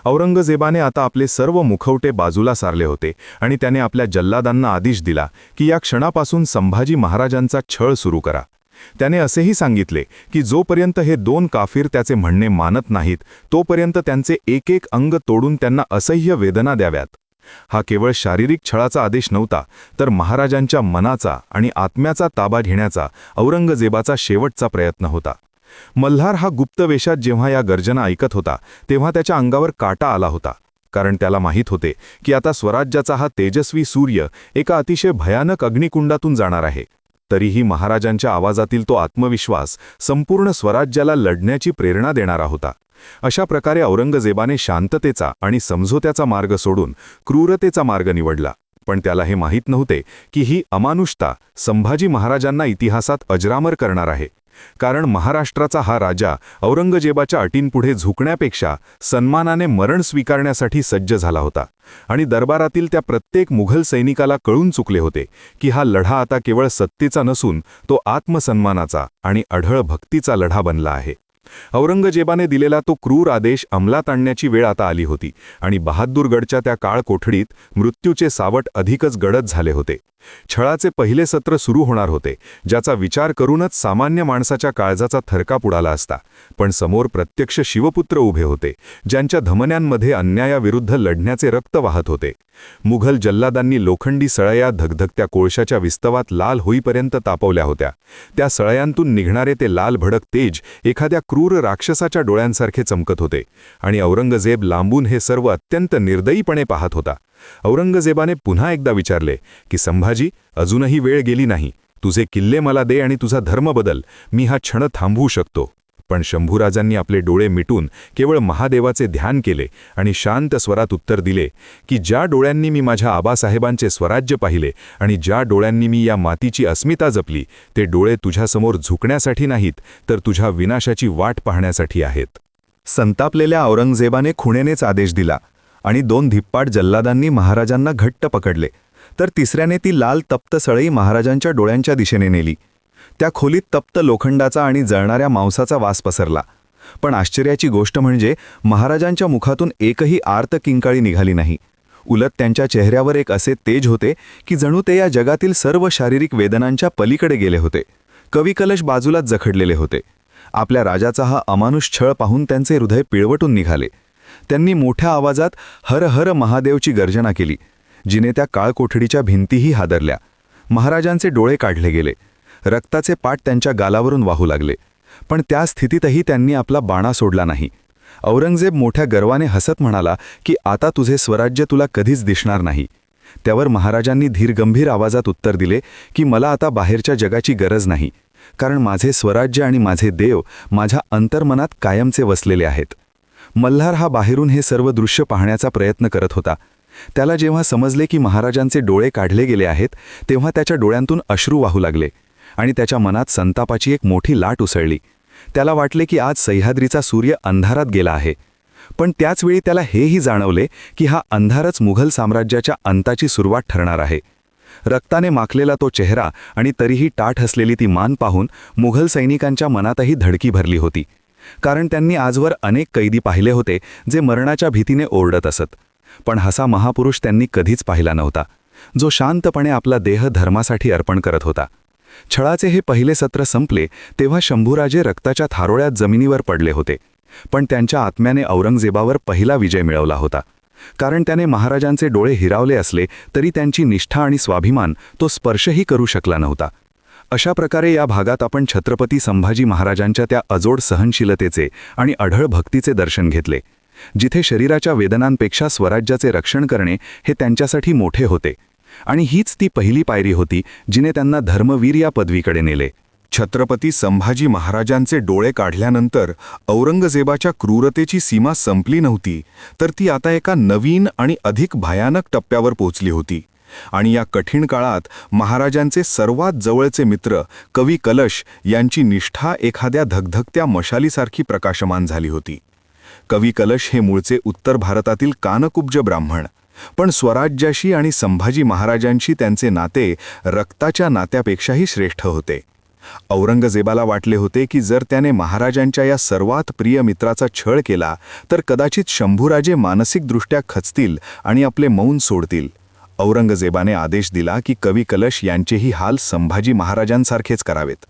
औरंगजेबाने आता आपले सर्व मुखवटे बाजूला सारले होते आणि त्याने आपल्या जल्लादांना आदेश दिला की या क्षणापासून संभाजी महाराजांचा छळ सुरू करा. त्याने असेही सांगितले की जोपर्यंत हे दोन काफीर त्याचे म्हणणे मानत नाहीत, तोपर्यंत त्यांचे एक एक अंग तोडून त्यांना असह्य वेदना द्याव्यात. हा केवळ शारीरिक छळाचा आदेश नव्हता, तर महाराजांच्या मनाचा आणि आत्म्याचा ताबा घेण्याचा औरंगजेबाचा शेवटचा प्रयत्न होता. मल्हार हा गुप्त वेशात जेव्हा या गर्जना ऐकत होता, तेव्हा त्याच्या अंगावर काटा आला होता, कारण त्याला माहीत होते की आता स्वराज्याचा हा तेजस्वी सूर्य एका अतिशय भयानक अग्निकुंडातून जाणार आहे. तरीही महाराजांच्या आवाजातील तो आत्मविश्वास संपूर्ण स्वराज्याला लढण्याची प्रेरणा देणारा होता. अशा प्रकारे औरंगजेबाने शांततेचा आणि समझोत्याचा मार्ग सोडून क्रूरतेचा मार्ग निवडला. पण त्याला हे माहीत नव्हते की ही अमानुषता संभाजी महाराजांना इतिहासात अजरामर करणार आहे. कारण महाराष्ट्राचा हा राजा औरंगजेबाच्या अटींपुढे झुकण्यापेक्षा सन्मानाने मरण स्वीकारण्यासाठी सज्ज झाला होता. आणि दरबारातील त्या प्रत्येक मुघल सैनिकाला कळून चुकले होते की हा लढा आता केवळ सत्तेचा नसून तो आत्मसन्मानाचा आणि अढळ भक्तीचा लढा बनला आहे. औरंगजेबाने दिलेला तो क्रूर आदेश अंमलात आणण्याची वेळ आता आली होती आणि बहादूरगडच्या त्या काळ कोठडीत मृत्यूचे सावट अधिकच गडद झाले होते. छळाचे पहिले सत्र सुरू होणार होते, ज्याचा विचार करूनच सामान्य माणसाच्या काळजाचा थरकाप उडाला असता. पण समोर प्रत्यक्ष शिवपुत्र उभे होते, ज्यांच्या धमन्यांमध्ये अन्यायाविरुद्ध लढण्याचे रक्त वाहत होते. मुघल जल्लादांनी लोखंडी सळया धगधगत्या कोळशाच्या विस्तवात लाल होईपर्यंत तापवल्या होत्या. त्या सळयांतून निघणारे ते लाल भडक तेज एखाद्या क्रूर राक्षसाच्या डोळ्यांसारखे चमकत होते आणि औरंगजेब लांबून हे सर्व अत्यंत निर्दयीपणे पाहत होता. औरंगजेबाने पुन्हा एकदा विचारले की संभाजी, अजूनही वेळ गेली नाही. तुझे किल्ले मला दे आणि तुझा धर्म बदल. मी हा क्षण थांबवू शकतो. पण शंभूराजांनी आपले डोळे मिटून केवळ महादेवाचे ध्यान केले आणि शांत स्वरात उत्तर दिले की ज्या डोळ्यांनी मी माझ्या आबासाहेबांचे स्वराज्य पाहिले आणि ज्या डोळ्यांनी मी या मातीची अस्मिता जपली, ते डोळे तुझ्यासमोर झुकण्यासाठी नाहीत, तर तुझ्या विनाशाची वाट पाहण्यासाठी आहेत. संतापलेल्या औरंगजेबाने खुणेनेच आदेश दिला आणि 2 धिप्पाड जल्लादांनी महाराजांना घट्ट पकडले, तर तिसऱ्याने ती लाल तप्त सळई महाराजांच्या डोळ्यांच्या दिशेने नेली. त्या खोलीत तप्त लोखंडाचा आणि जळणाऱ्या मांसाचा वास पसरला. पण आश्चर्याची गोष्ट म्हणजे महाराजांच्या मुखातून एकही आर्त किंकाळी निघाली नाही. उलट त्यांच्या चेहऱ्यावर एक असे तेज होते की जणू ते या जगातील सर्व शारीरिक वेदनांच्या पलीकडे गेले होते. कवी कलश बाजूलाच जखडलेले होते. आपल्या राजाचा हा अमानुष छळ पाहून त्यांचे हृदय पिळवटून निघाले. त्यांनी मोठ्या आवाजात हर हर महादेवची गर्जना केली, जिने त्या काळकोठडीच्या भिंतीही हादरल्या. महाराजांचे डोळे काढले गेले. रक्ताचे पाट त्यांच्या गालावरून वाहू लागले. पण त्या स्थितीतही त्यांनी आपला बाणा सोडला नाही. औरंगजेब मोठ्या गर्वाने हसत म्हणाला की आता तुझे स्वराज्य तुला कधीच दिसणार नाही. त्यावर महाराजांनी धीरगंभीर आवाजात उत्तर दिले की मला आता बाहेरच्या जगाची गरज नाही, कारण माझे स्वराज्य आणि माझे देव माझ्या अंतर्मनात कायमचे वसलेले आहेत. मल्हार हा बाहेरून हे सर्व दृश्य पाहण्याचा प्रयत्न करत होता. त्याला जेव्हा समजले की महाराजांचे डोळे काढले गेले आहेत, तेव्हा त्याच्या डोळ्यांतून अश्रू वाहू लागले आणि त्याच्या मनात संतापाची एक मोठी लाट उसळली. त्याला वाटले की आज सह्याद्रीचा सूर्य अंधारात गेला आहे. पण त्याचवेळी त्याला हेही जाणवले की हा अंधारच मुघल साम्राज्याच्या अंताची सुरुवात ठरणार आहे. रक्ताने माखलेला तो चेहरा आणि तरीही टाठ असलेली ती मान पाहून मुघल सैनिकांच्या मनातही धडकी भरली होती. कारण त्यांनी आजवर अनेक कैदी पाहिले होते जे मरणाच्या भीतीने ओरडत असत. पण हसा महापुरुष त्यांनी कधीच पाहिला नव्हता, जो शांतपणे आपला देह धर्मासाठी अर्पण करत होता. छळाचे हे पहिले सत्र संपले तेव्हा शंभूराजे रक्ताच्या थारोळ्यात जमिनीवर पडले होते. पण त्यांच्या आत्म्याने औरंगजेबावर पहिला विजय मिळवला होता. कारण त्याने महाराजांचे डोळे हिरावले असले तरी त्यांची निष्ठा आणि स्वाभिमान तो स्पर्शही करू शकला नव्हता. अशा प्रकारे या भागात आपण छत्रपती संभाजी महाराजांच्या त्या अजोड सहनशीलतेचे आणि अढळ भक्तीचे दर्शन घेतले, जिथे शरीराच्या वेदनांपेक्षा स्वराज्याचे रक्षण करणे हे त्यांच्यासाठी मोठे होते. आणि हीच ती पहिली पायरी होती जिने त्यांना धर्मवीर या पदवीकडे नेले. छत्रपती संभाजी महाराजांचे डोळे काढल्यानंतर औरंगजेबाच्या क्रूरतेची सीमा संपली नव्हती, तर ती आता एका नवीन आणि अधिक भयानक टप्प्यावर पोहोचली होती. आणि या कठीण काळात महाराजांचे सर्वात जवळचे मित्र कवी कलश यांची निष्ठा एखाद्या धगधगत्या मशालीसारखी प्रकाशमान झाली होती. कवी कलश हे मूळचे उत्तर भारतातील कानकुब्ज ब्राह्मण, पण स्वराज्याशी आणि संभाजी महाराजांशी त्यांचे नाते रक्ताच्या नात्यापेक्षाही श्रेष्ठ होते. औरंगजेबाला वाटले होते की जर त्याने महाराजांच्या या सर्वात प्रिय मित्राचा छळ केला तर कदाचित शंभूराजे मानसिकदृष्ट्या खचतील आणि आपले मौन सोडतील. औरंगजेबाने आदेश दिला की कवी कलश यांचेही हाल संभाजी महाराजांसारखेच करावेत.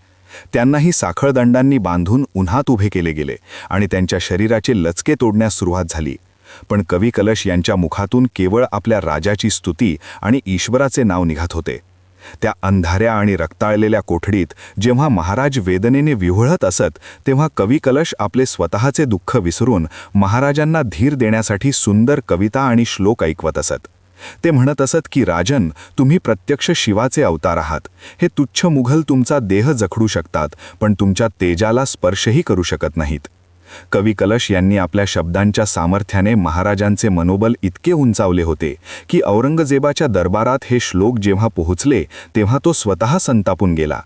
त्यांनाही साखळदंडांनी बांधून उन्हात उभे केले गेले आणि त्यांच्या शरीराचे लचके तोडण्यास सुरुवात झाली. पण कवी कलश यांच्या मुखातून केवळ आपल्या राजाची स्तुती आणि ईश्वराचे नाव निघत होते. त्या अंधाऱ्या आणि रक्ताळलेल्या कोठडीत जेव्हा महाराज वेदनेने विव्हळत असत, तेव्हा कवी कलश आपले स्वतःचे दुःख विसरून महाराजांना धीर देण्यासाठी सुंदर कविता आणि श्लोक ऐकवत असत. ते म्हणत असत की राजन, तुम्ही प्रत्यक्ष शिवाचे अवतार आहात. हे तुच्छ मुघल तुमचा देह जखडू शकतात, पण तुमच्या तेजाला स्पर्शही करू शकत नाहीत. कवी कलश यांनी आपल्या शब्दांच्या सामर्थ्याने महाराजांचे मनोबल इतके उंचावले होते की औरंगजेबाच्या दरबारात हे श्लोक जेव्हा पोहोचले तेव्हा तो स्वतः संतापून गेला.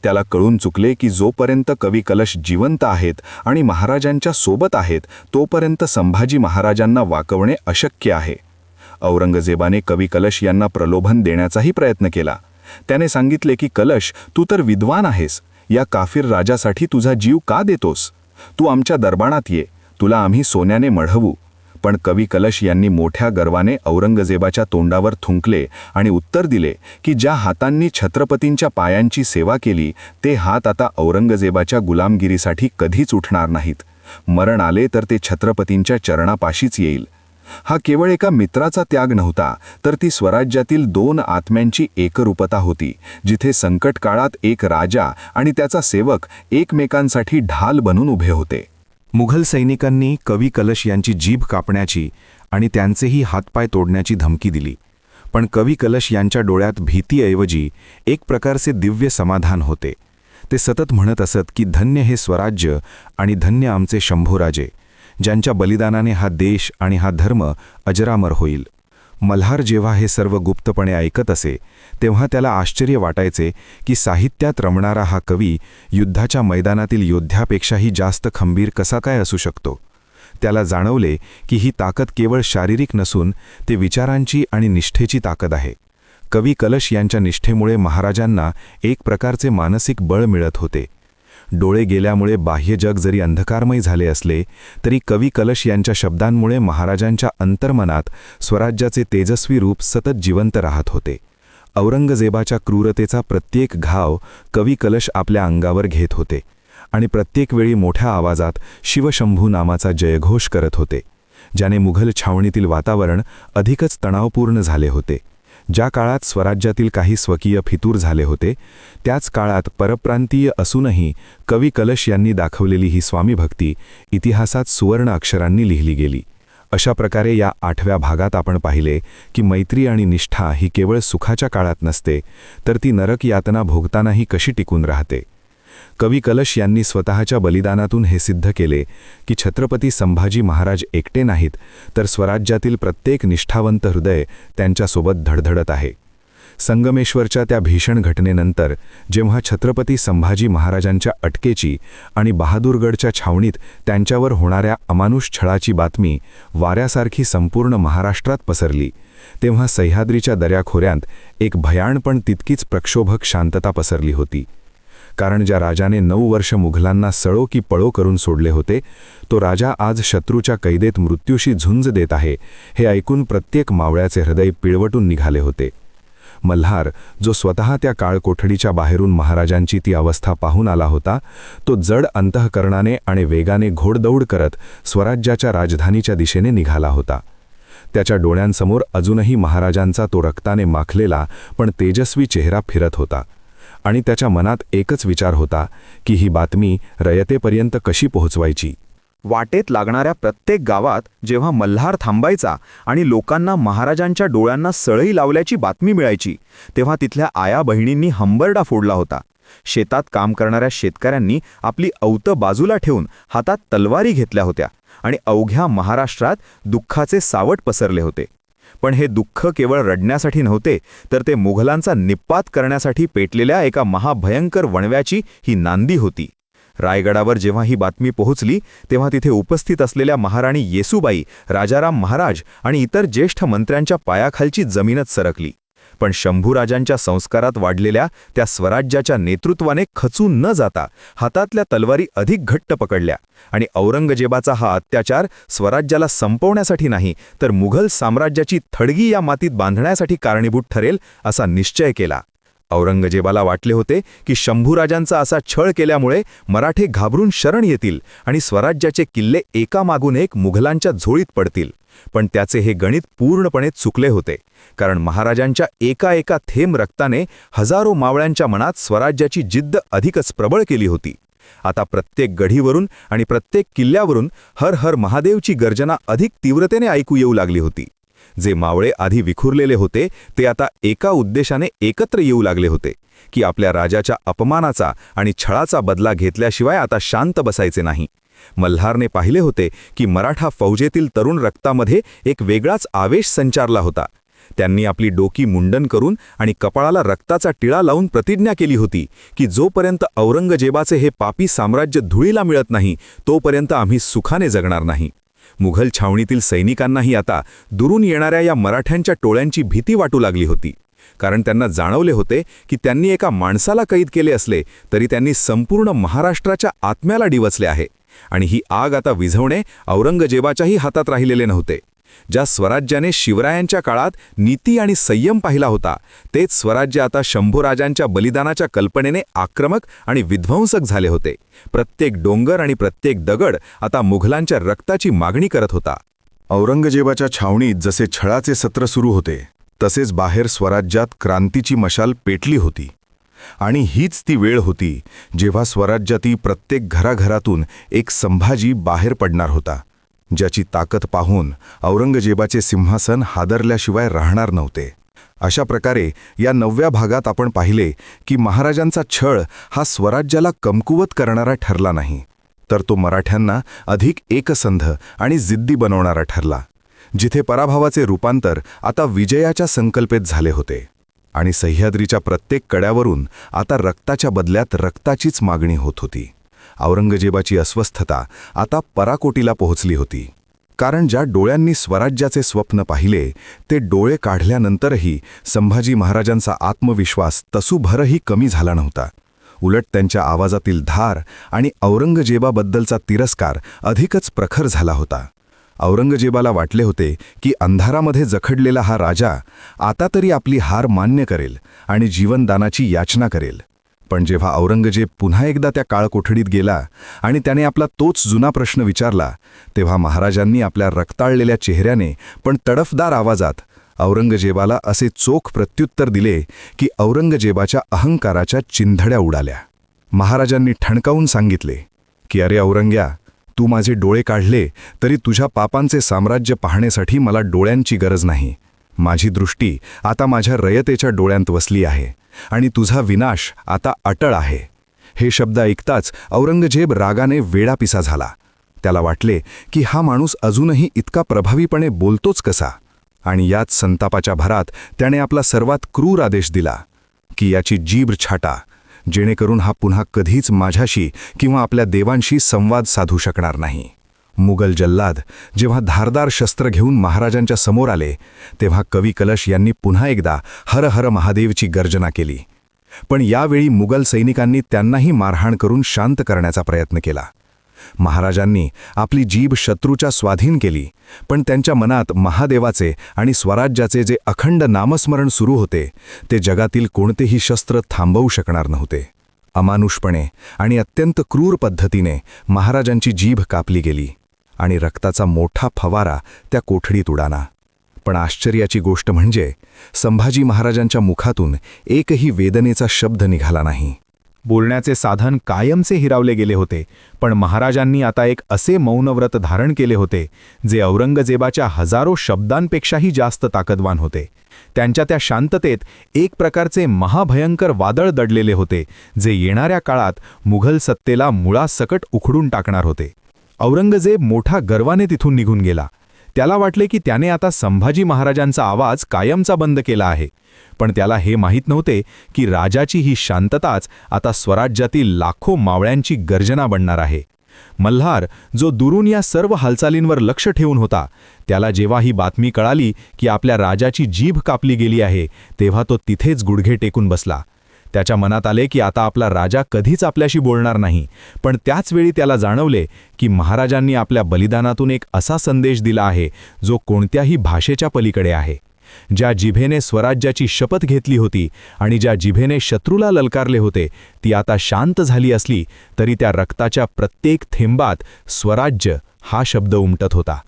त्याला कळून चुकले की जोपर्यंत कवी कलश जिवंत आहेत आणि महाराजांच्या सोबत आहेत, तोपर्यंत संभाजी महाराजांना वाकवणे अशक्य आहे. औरंगजेबाने कवी कलश यांना प्रलोभन देण्याचाही प्रयत्न केला. त्याने सांगितले की कलश, तू तर विद्वान आहेस, या काफिर राजासाठी तुझा जीव का देतोस? तू आमच्या दरबारात ये, तुला आम्ही सोन्याने मढवू. पण कवी कलश यांनी मोठ्या गर्वाने औरंगजेबाच्या तोंडावर थुंकले आणि उत्तर दिले की ज्या हातांनी छत्रपतींच्या पायांची सेवा केली ते हात आता औरंगजेबाच्या गुलामगिरीसाठी कधीच उठणार नाहीत. मरण आले तर ते छत्रपतींच्या चरणापाशीच येईल. हा केवळ एका मित्राचा त्याग नव्हता, तर ती स्वराज्यातील दोन आत्म्यांची एकरूपता होती, जिथे संकट काळात एक राजा आणि त्याचा सेवक एकमेकांसाठी ढाल बनून उभे होते. मुघल सैनिकांनी कवी कलश यांची जीभ कापण्याची आणि त्यांचेही हातपाय तोडण्याची धमकी दिली. पण कवी कलश यांच्या डोळ्यात भीतीऐवजी एक प्रकारचे दिव्य समाधान होते. ते सतत म्हणत असत की धन्य हे स्वराज्य आणि धन्य आमचे शंभूराजे, ज्यांच्या बलिदानाने हा देश आणि हा धर्म अजरामर होईल. मल्हार जेव्हा हे सर्व गुप्तपणे ऐकत असे तेव्हा त्याला आश्चर्य वाटायचे की साहित्यात रमणारा हा कवी युद्धाच्या मैदानातील योद्ध्यापेक्षाही जास्त खंबीर कसा काय असू शकतो. त्याला जाणवले की ही ताकद केवळ शारीरिक नसून ते विचारांची आणि निष्ठेची ताकद आहे. कवी कलश यांच्या निष्ठेमुळे महाराजांना एक प्रकारचे मानसिक बळ मिळत होते. डोळे गेल्यामुळे बाह्य जग जरी अंधकारमय झाले असले तरी कवी कलश यांच्या शब्दांमुळे महाराजांच्या अंतर्मनात स्वराज्याचे तेजस्वी रूप सतत जिवंत राहत होते. औरंगजेबाच्या क्रूरतेचा प्रत्येक घाव कवी कलश आपल्या अंगावर घेत होते आणि प्रत्येक वेळी मोठ्या आवाजात शिवशंभू नामाचा जयघोष करत होते. ज्याने मुघल छावणीतील वातावरण अधिकच तणावपूर्ण झाले होते. ज्या काळात स्वराज्यातील काही स्वकीय फितूर झाले होते, त्याच काळात परप्रांतीय असूनही कवी कलश यांनी दाखवलेली ही स्वामीभक्ती इतिहासात सुवर्ण अक्षरांनी लिहिली गेली. अशा प्रकारे या 8व्या भागात आपण पाहिले की मैत्री आणि निष्ठा ही केवळ सुखाच्या काळात नसते, तर ती नरक यातना भोगतानाही कशी टिकून राहते. कवी कलश यांनी स्वतःच्या बलिदानातून हे सिद्ध केले की छत्रपती संभाजी महाराज एकटे नाहीत, तर स्वराज्यातील प्रत्येक निष्ठावंत हृदय त्यांच्यासोबत धडधडत आहे. संगमेश्वरच्या त्या भीषण घटनेनंतर जेव्हा छत्रपती संभाजी महाराजांच्या अटकेची आणि बहादूरगडच्या छावणीत त्यांच्यावर होणाऱ्या अमानुष छळाची बातमी वाऱ्यासारखी संपूर्ण महाराष्ट्रात पसरली, तेव्हा सह्याद्रीच्या दऱ्याखोऱ्यात एक भयाण पण तितकीच प्रक्षोभक शांतता पसरली होती. कारण ज्या राजाने 9 वर्ष मुघलांना सळो की पळो करून सोडले होते, तो राजा आज शत्रूच्या कैदेत मृत्यूशी झुंज देत आहे, हे ऐकून प्रत्येक मावळ्याचे हृदय पिळवटून निघाले होते. मल्हार, जो स्वतः त्या काळकोठडीच्या बाहेरून महाराजांची ती अवस्था पाहून आला होता, तो जड अंतःकरणाने आणि वेगाने घोडदौड करत स्वराज्याच्या राजधानीच्या दिशेने निघाला होता. त्याच्या डोळ्यांसमोर अजूनही महाराजांचा तो रक्ताने माखलेला पण तेजस्वी चेहरा फिरत होता आणि त्याच्या मनात एकच विचार होता की ही बातमी रयतेपर्यंत कशी पोहोचवायची. वाटेत लागणाऱ्या प्रत्येक गावात जेव्हा मल्हार थांबायचा आणि लोकांना महाराजांच्या डोळ्यांना सळई लावल्याची बातमी मिळायची, तेव्हा तिथल्या आया बहिणींनी हंबरडा फोडला होता. शेतात काम करणाऱ्या शेतकऱ्यांनी आपली अवतं बाजूला ठेवून हातात तलवारी घेतल्या होत्या आणि अवघ्या महाराष्ट्रात दुःखाचे सावट पसरले होते. पण हे दुःख केवळ रडण्यासाठी नव्हते, तर ते मुघलांचा निप्पात करण्यासाठी पेटलेल्या एका महाभयंकर वणव्याची ही नांदी होती. रायगडावर जेव्हा ही बातमी पोहोचली, तेव्हा तिथे उपस्थित असलेल्या महाराणी येसूबाई, राजाराम महाराज आणि इतर ज्येष्ठ मंत्र्यांच्या पायाखालची जमीनच सरकली. पण शंभूराजांच्या संस्कारात वाढलेल्या त्या स्वराज्याच्या नेतृत्वाने खचून न जाता हातातल्या तलवारी अधिक घट्ट पकडल्या आणि औरंगजेबाचा हा अत्याचार स्वराज्याला संपवण्यासाठी नाही, तर मुघल साम्राज्याची थडगी या मातीत बांधण्यासाठी कारणीभूत ठरेल असा निश्चय केला. औरंगजेबाला वाटले होते की शंभूराजांचा असा छळ केल्यामुळे मराठे घाबरून शरण येतील आणि स्वराज्याचे किल्ले एकामागून एक मुघलांच्या झोळीत पडतील. पण त्याचे हे गणित पूर्णपणे चुकले होते, कारण महाराजांच्या एका थेंब रक्ताने हजारो मावळ्यांच्या मनात स्वराज्याची जिद्द अधिकच प्रबळ केली होती. आता प्रत्येक गढीवरून आणि प्रत्येक किल्ल्यावरून हर हर महादेवची गर्जना अधिक तीव्रतेने ऐकू येऊ लागली होती. जे मावळे आधी विखुरलेले होते, ते आता एका उद्देशाने एकत्र येऊ लागले होते की आपल्या राजाच्या अपमानाचा आणि छळाचा बदला घेतल्याशिवाय आता शांत बसायचे नाही. मल्हारने पाहिले होते की मराठा फौजेतील तरुण रक्तामध्ये एक वेगळाच आवेश संचारला होता. त्यांनी आपली डोकी मुंडन करून आणि कपाळाला रक्ताचा टिळा लावून प्रतिज्ञा केली होती की जोपर्यंत औरंगजेबाचे हे पापी साम्राज्य धुळीला मिळत नाही, तोपर्यंत आम्ही सुखाने जगणार नाही. मुघल छावणीतील सैनिकांनाही आता दुरून येणाऱ्या या मराठ्यांच्या टोळ्यांची भीती वाटू लागली होती, कारण त्यांना जाणवले होते की त्यांनी एका माणसाला कैद केले असले तरी त्यांनी संपूर्ण महाराष्ट्राच्या आत्म्याला डिवचले आहे आणि ही आग आता विझवणे औरंगजेबाच्याही हातात राहिलेले नव्हते. ज्या स्वराज्याने शिवरायांच्या काळात नीती आणि संयम पाहिला होता, तेच स्वराज्य आता शंभूराजांच्या बलिदानाच्या कल्पनेने आक्रमक आणि विध्वंसक झाले होते. प्रत्येक डोंगर आणि प्रत्येक दगड आता मुघलांच्या रक्ताची मागणी करत होता. औरंगजेबाच्या छावणीत जसे छळाचे सत्र सुरू होते, तसेच बाहेर स्वराज्यात क्रांतीची मशाल पेटली होती. आणि हीच ती वेळ होती जेव्हा स्वराज्यातील प्रत्येक घराघरातून एक संभाजी बाहेर पडणार होता, ज्याची ताकद पाहून औरंगजेबाचे सिंहासन हादरल्याशिवाय राहणार नव्हते. अशा प्रकारे या 9व्या भागात आपण पाहिले की महाराजांचा छळ हा स्वराज्याला कमकुवत करणारा ठरला नाही, तर तो मराठ्यांना अधिक एकसंध आणि जिद्दी बनवणारा ठरला, जिथे पराभवाचे रूपांतर आता विजयाच्या संकल्पेत झाले होते. आणि सह्याद्रीच्या प्रत्येक कड्यावरून आता रक्ताच्या बदल्यात रक्ताचीच मागणी होत होती. औरंगजेबाची अस्वस्थता आता पराकोटीला पोहोचली होती, कारण ज्या डोळ्यांनी स्वराज्याचे स्वप्न पाहिले, ते डोळे काढल्यानंतरही संभाजी महाराजांचा आत्मविश्वास तसूभरही कमी झाला नव्हता. उलट त्यांच्या आवाजातील धार आणि औरंगजेबाबद्दलचा तिरस्कार अधिकच प्रखर झाला होता. औरंगजेबाला वाटले होते की अंधारामध्ये जखडलेला हा राजा आता तरी आपली हार मान्य करेल आणि जीवनदानाची याचना करेल. पण जेव्हा औरंगजेब पुन्हा एकदा त्या काळकोठडीत गेला आणि त्याने आपला तोच जुना प्रश्न विचारला, तेव्हा महाराजांनी आपल्या रक्ताळलेल्या चेहऱ्याने पण तडफदार आवाजात औरंगजेबाला असे चोख प्रत्युत्तर दिले की औरंगजेबाच्या अहंकाराच्या चिंधड्या उडाल्या. महाराजांनी ठणकावून सांगितले की अरे औरंग्या, तू माझे डोळे काढले तरी तुझ्या पापांचे साम्राज्य पाहण्यासाठी मला डोळ्यांची गरज नाही. माझी दृष्टी आता माझ्या रयतेच्या डोळ्यांत वसली आहे आणि तुझा विनाश आता अटळ आहे. हे शब्द ऐकताच औरंगजेब रागाने वेडापिसा झाला. त्याला वाटले की हा माणूस अजूनही इतका प्रभावीपणे बोलतोच कसा, आणि याच संतापाच्या भरात त्याने आपला सर्वात क्रूर आदेश दिला की याची जीभ छाटा, जेणेकरून हा पुन्हा कधीच माझ्याशी किंवा आपल्या देवांशी संवाद साधू शकणार नाही. मुघल जल्लाद जेव्हा धारदार शस्त्र घेऊन महाराजांच्या समोर आले, तेव्हा कवी कलश यांनी पुन्हा एकदा हर हर महादेवची गर्जना केली. पण यावेळी मुघल सैनिकांनी त्यांनाही मारहाण करून शांत करण्याचा प्रयत्न केला. महाराजांनी आपली जीभ शत्रूच्या स्वाधीन केली, पण त्यांच्या मनात महादेवाचे आणि स्वराज्याचे जे अखंड नामस्मरण सुरू होते ते जगातील कोणतेही शस्त्र थांबवू शकणार नव्हते. अमानुषपणे आणि अत्यंत क्रूर पद्धतीने महाराजांची जीभ कापली गेली आणि रक्ताचा मोठा फवारा त्या कोठडीत उडाला. पण आश्चर्याची गोष्ट म्हणजे संभाजी महाराजांच्या मुखातून एकही वेदनेचा शब्द निघाला नाही. बोलण्याचे साधन कायमचे हिरावले गेले होते, पण महाराजांनी आता एक असे मौनव्रत धारण केले होते जे औरंगजेबाच्या हजारो शब्दांपेक्षाही जास्त ताकदवान होते. त्यांच्या त्या शांततेत एक प्रकारचे महाभयंकर वादळ दडलेले होते, जे येणाऱ्या काळात मुघल सत्तेला मुळासकट उखडून टाकणार होते. औरंगजेब मोठा गर्वाने तिथून निघून गेला. त्याला वाटले की त्याने आता संभाजी महाराजांचा आवाज कायमचा बंद केला आहे, पण त्याला हे माहीत नव्हते की राजाची ही शांतताच आता स्वराज्यातील लाखो मावळ्यांची गर्जना बनणार आहे. मल्हार, जो दुरून या सर्व हालचालींवर लक्ष ठेवून होता, त्याला जेव्हा ही बातमी कळाली की आपल्या राजाची जीभ कापली गेली आहे, तेव्हा तो तिथेच गुडघे टेकून बसला. त्याच्या मनात आले की आता आपला राजा कधीच आपल्याशी बोलणार नाही, पण त्याच वेळी त्याला जाणवले की महाराजांनी आपल्या बलिदानातून एक असा संदेश दिला आहे जो कोणत्याही भाषेच्या पलीकडे आहे. ज्या जिभेने स्वराज्याची शपथ घेतली होती आणि ज्या जिभेने शत्रूला ललकारले होते, ती आता शांत झाली असली तरी त्या रक्ताच्या प्रत्येक थेंबात स्वराज्य हा शब्द उमटत होता.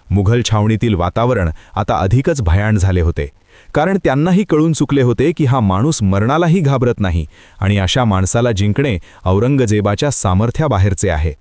मुघल छावणीतील वातावरण आता अधिकच भयाण झाले होते, कारण त्यांनाही कळून चुकले होते की हा माणूस मरणालाही घाबरत नाही आणि अशा माणसाला जिंकणे औरंगजेबाच्या सामर्थ्याबाहेरचे आहे.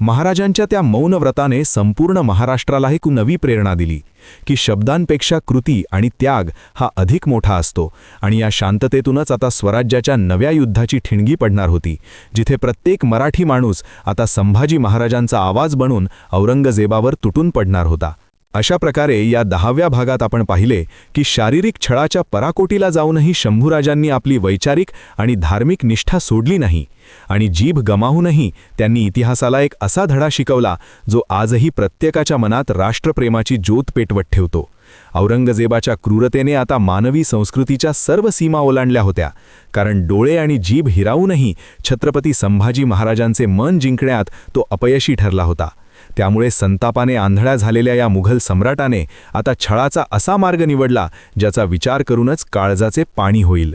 महाराजांच्या त्या मौनव्रताने संपूर्ण महाराष्ट्राला एक नवी प्रेरणा दिली की शब्दांपेक्षा कृती आणि त्याग हा अधिक मोठा असतो, आणि या शांततेतूनच आता स्वराज्याच्या नव्या युद्धाची ठिणगी पडणार होती, जिथे प्रत्येक मराठी माणूस आता संभाजी महाराजांचा आवाज बनून औरंगजेबावर तुटून पडणार होता. अशा प्रकारे या 10व्या भागात आपण पाहिले की शारीरिक छळाच्या पराकोटीला जाऊनही शंभूराजांनी आपली वैचारिक आणि धार्मिक निष्ठा सोडली नाही, आणि जीभ गमावूनही त्यांनी इतिहासाला एक असा धडा शिकवला जो आजही प्रत्येकाच्या मनात राष्ट्रप्रेमाची ज्योत पेटवत ठेवतो. औरंगजेबाच्या क्रूरतेने आता मानवी संस्कृतीच्या सर्व सीमा ओलांडल्या होत्या, कारण डोळे आणि जीभ हिरावूनही छत्रपती संभाजी महाराजांचे मन जिंकण्यात तो अपयशी ठरला होता. त्यामुळे संतापाने आंधळ्या झालेल्या या मुघल सम्राटाने आता छळाचा असा मार्ग निवडला ज्याचा विचार करूनच काळजाचे पाणी होईल.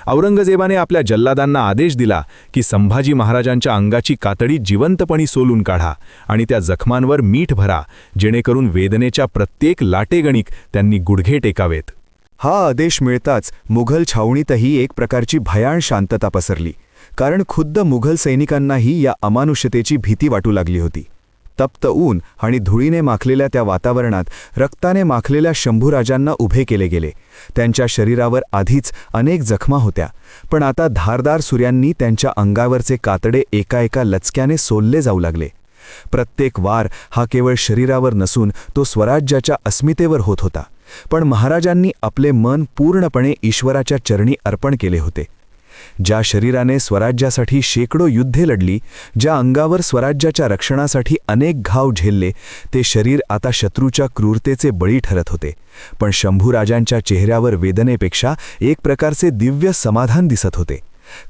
औरंगजेबाने आपल्या जल्लादांना आदेश दिला की संभाजी महाराजांच्या अंगाची कातडी जिवंतपणी सोलून काढा आणि त्या जखमांवर मीठ भरा, जेणेकरून वेदनेच्या प्रत्येक लाटेगणिक त्यांनी गुडघे टेकावेत. हा आदेश मिळताच मुघल छावणीतही एक प्रकारची भयाण शांतता पसरली, कारण खुद्द मुघल सैनिकांनाही या अमानुषतेची भीती वाटू लागली होती. तप्त ऊन आणि धुळीने माखलेल्या त्या वातावरणात रक्ताने माखलेल्या शंभूराजांना उभे केले गेले. त्यांच्या शरीरावर आधीच अनेक जखमा होत्या, पण आता धारदार सूर्यांनी त्यांच्या अंगावरचे कातडे एका एका लचक्याने सोलले जाऊ लागले. प्रत्येक वार हा केवळ शरीरावर नसून तो स्वराज्याच्या अस्मितेवर होत होता. पण महाराजांनी आपले मन पूर्णपणे ईश्वराच्या चरणी अर्पण केले होते. ज्या शरीराने स्वराज्यासाठी शेकडो युद्धे लढली, ज्या अंगावर स्वराज्याच्या रक्षणासाठी अनेक घाव झेलले, ते शरीर आता शत्रूच्या क्रूरतेचे बळी ठरत होते. पण शंभूराजांच्या चेहऱ्यावर वेदनेपेक्षा एक प्रकारचे दिव्य समाधान दिसत होते,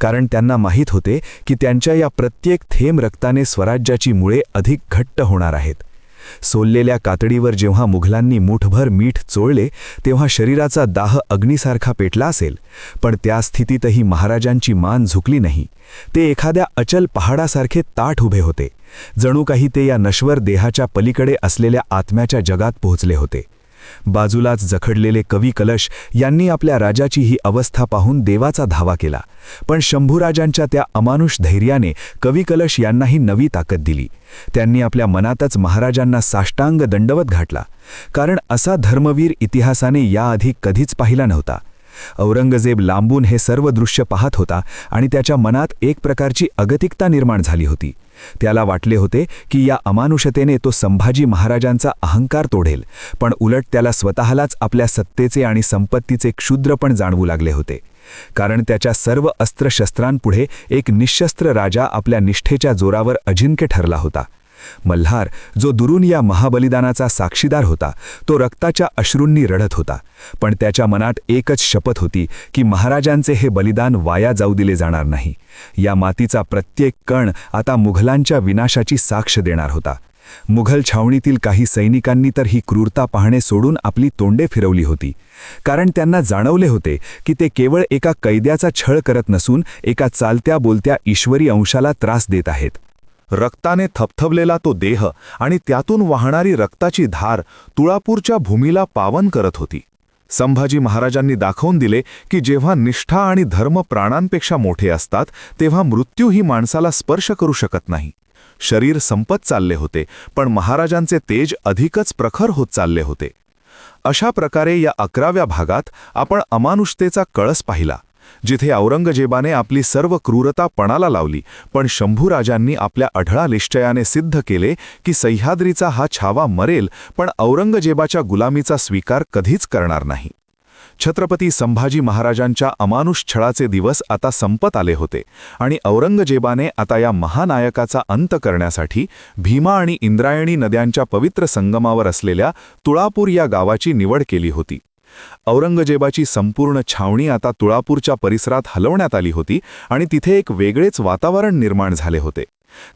कारण त्यांना माहीत होते की त्यांच्या या प्रत्येक थेंब रक्ताने स्वराज्याची मुळे अधिक घट्ट होणार आहेत. सोललेल्या कातडीवर जेव्हा मुघलांनी मुठभर मीठ चोळले तेव्हा शरीराचा दाह अग्नीसारखा पेटला असेल, पण त्या स्थितीतही महाराजांची मान झुकली नाही. ते एखाद्या अचल पहाडासारखे ताठ उभे होते. जणू काही ते या नश्वर देहाच्या पलीकडे असलेल्या आत्म्याच्या जगात पोहोचले होते. बाजूलाच जखडलेले कवी कलश यांनी आपल्या राजाची ही अवस्था पाहून देवाचा धावा केला, पण शंभूराजांच्या त्या अमानुष धैर्याने कवी कलश यांनाही नवी ताकद दिली. त्यांनी आपल्या मनातच महाराजांना साष्टांग दंडवत घातला, कारण असा धर्मवीर इतिहासाने याआधी कधीच पाहिला नव्हता. औरंगजेब लांबून हे सर्व दृश्य पाहत होता आणि त्याच्या मनात एक प्रकारची अगतिकता निर्माण झाली होती. त्याला वाटले होते की या अमानुषतेने तो संभाजी महाराजांचा अहंकार तोडेल, पण उलट त्याला स्वतःलाच आपल्या सत्तेचे आणि संपत्तीचे क्षुद्रपण जाणवू लागले होते. कारण त्याच्या सर्व अस्त्रशस्त्रांपुढे एक निशस्त्र राजा आपल्या निष्ठेच्या जोरावर अजिंक्य ठरला होता. मल्हार, जो दुरून या महाबलिदानाचा साक्षीदार होता, तो रक्ताच्या अश्रूंनी रडत होता, पण त्याच्या मनात एकच शपथ होती की महाराजांचे हे बलिदान वाया जाऊ दिले जाणार नाही. या मातीचा प्रत्येक कण आता मुघलांच्या विनाशाची साक्ष देणार होता. मुघल छावणीतील काही सैनिकांनी तर ही क्रूरता पाहणे सोडून आपली तोंडे फिरवली होती, कारण त्यांना जाणवले होते की ते केवळ एका कैद्याचा छळ करत नसून एका चालत्या बोलत्या ईश्वरी अंशाला त्रास देत आहेत. रक्ताने थपथपलेला तो देह आणि त्यातून वाहणारी रक्ताची धार तुळापूरच्या भूमीला पावन करत होती. संभाजी महाराजांनी दाखवून दिले की जेव्हा निष्ठा आणि धर्म प्राणांपेक्षा मोठे असतात तेव्हा मृत्यूही माणसाला स्पर्श करू शकत नाही. शरीर संपत चालले होते, पण महाराजांचे तेज अधिकच प्रखर होत चालले होते. अशा प्रकारे या 11व्या भागात आपण अमानुषतेचा कळस पाहिला, जिथे औरंगजेबाने आपली सर्व क्रूरता पणाला लावली, पण शंभूराजांनी आपल्या अढळा निश्चयाने सिद्ध केले की सह्याद्रीचा हा छावा मरेल, पण औरंगजेबाच्या गुलामीचा स्वीकार कधीच करणार नाही. छत्रपती संभाजी महाराजांच्या अमानुष छळाचे दिवस आता संपत आले होते आणि औरंगजेबाने आता या महानायकाचा अंत करण्यासाठी भीमा आणि इंद्रायणी नद्यांच्या पवित्र संगमावर असलेल्या तुळापूर या गावाची निवड केली होती. औरंगजेबाची संपूर्ण छावणी आता तुळापूरच्या परिसरात हलवण्यात आली होती आणि तिथे एक वेगळेच वातावरण निर्माण झाले होते.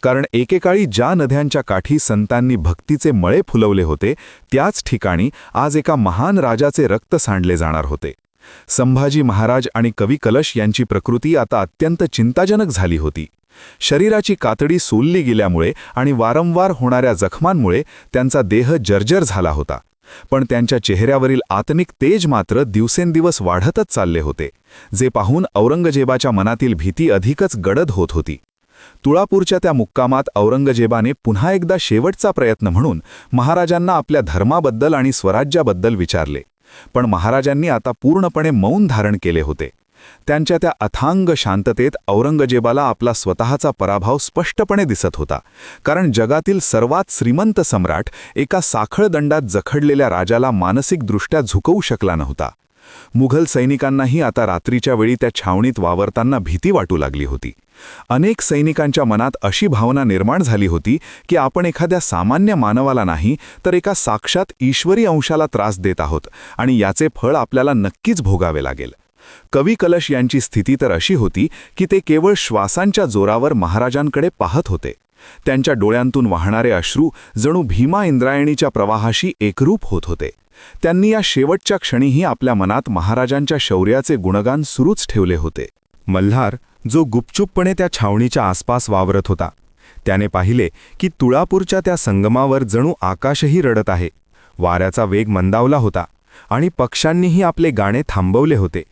कारण एकेकाळी ज्या नद्यांच्या काठी संतांनी भक्तीचे मळे फुलवले होते, त्याच ठिकाणी आज एका महान राजाचे रक्त सांडले जाणार होते. संभाजी महाराज आणि कवी कलश यांची प्रकृती आता अत्यंत चिंताजनक झाली होती. शरीराची कातडी सोलली गेल्यामुळे आणि वारंवार होणाऱ्या जखमांमुळे त्यांचा देह जर्जर झाला होता, पण त्यांच्या चेहऱ्यावरील आत्मिक तेज मात्र दिवसेंदिवस वाढतच चालले होते, जे पाहून औरंगजेबाच्या मनातील भीती अधिकच गडद होत होती. तुळापूरच्या त्या मुक्कामात औरंगजेबाने पुन्हा एकदा शेवटचा प्रयत्न म्हणून महाराजांना आपल्या धर्माबद्दल आणि स्वराज्याबद्दल विचारले, पण महाराजांनी आता पूर्णपणे मौन धारण केले होते. त्यांच्या त्या अथांग शांततेत औरंगजेबाला आपला स्वतःचा पराभव स्पष्टपणे दिसत होता, कारण जगातील सर्वात श्रीमंत सम्राट एका साखळदंडात जखडलेल्या राजाला मानसिकदृष्ट्या झुकवू शकला नव्हता. मुघल सैनिकांनाही आता रात्रीच्या वेळी त्या छावणीत वावरताना भीती वाटू लागली होती. अनेक सैनिकांच्या मनात अशी भावना निर्माण झाली होती की आपण एखाद्या सामान्य मानवाला नाही तर एका साक्षात ईश्वरी अंशाला त्रास देत आहोत आणि याचे फळ आपल्याला नक्कीच भोगावे लागेल. कवी कलश यांची स्थिती तर अशी होती की ते केवळ श्वासांच्या जोरावर महाराजांकडे पाहत होते. त्यांच्या डोळ्यांतून वाहणारे अश्रू जणू भीमा इंद्रायणीच्या प्रवाहाशी एकरूप होत होते. त्यांनी या शेवटच्या क्षणीही आपल्या मनात महाराजांच्या शौर्याचे गुणगान सुरूच ठेवले होते. मल्हार, जो गुपचूपपणे त्या छावणीच्या आसपास वावरत होता, त्याने पाहिले की तुळापूरच्या त्या संगमावर जणू आकाशही रडत आहे. वाऱ्याचा वेग मंदावला होता आणि पक्ष्यांनीही आपले गाणे थांबवले होते,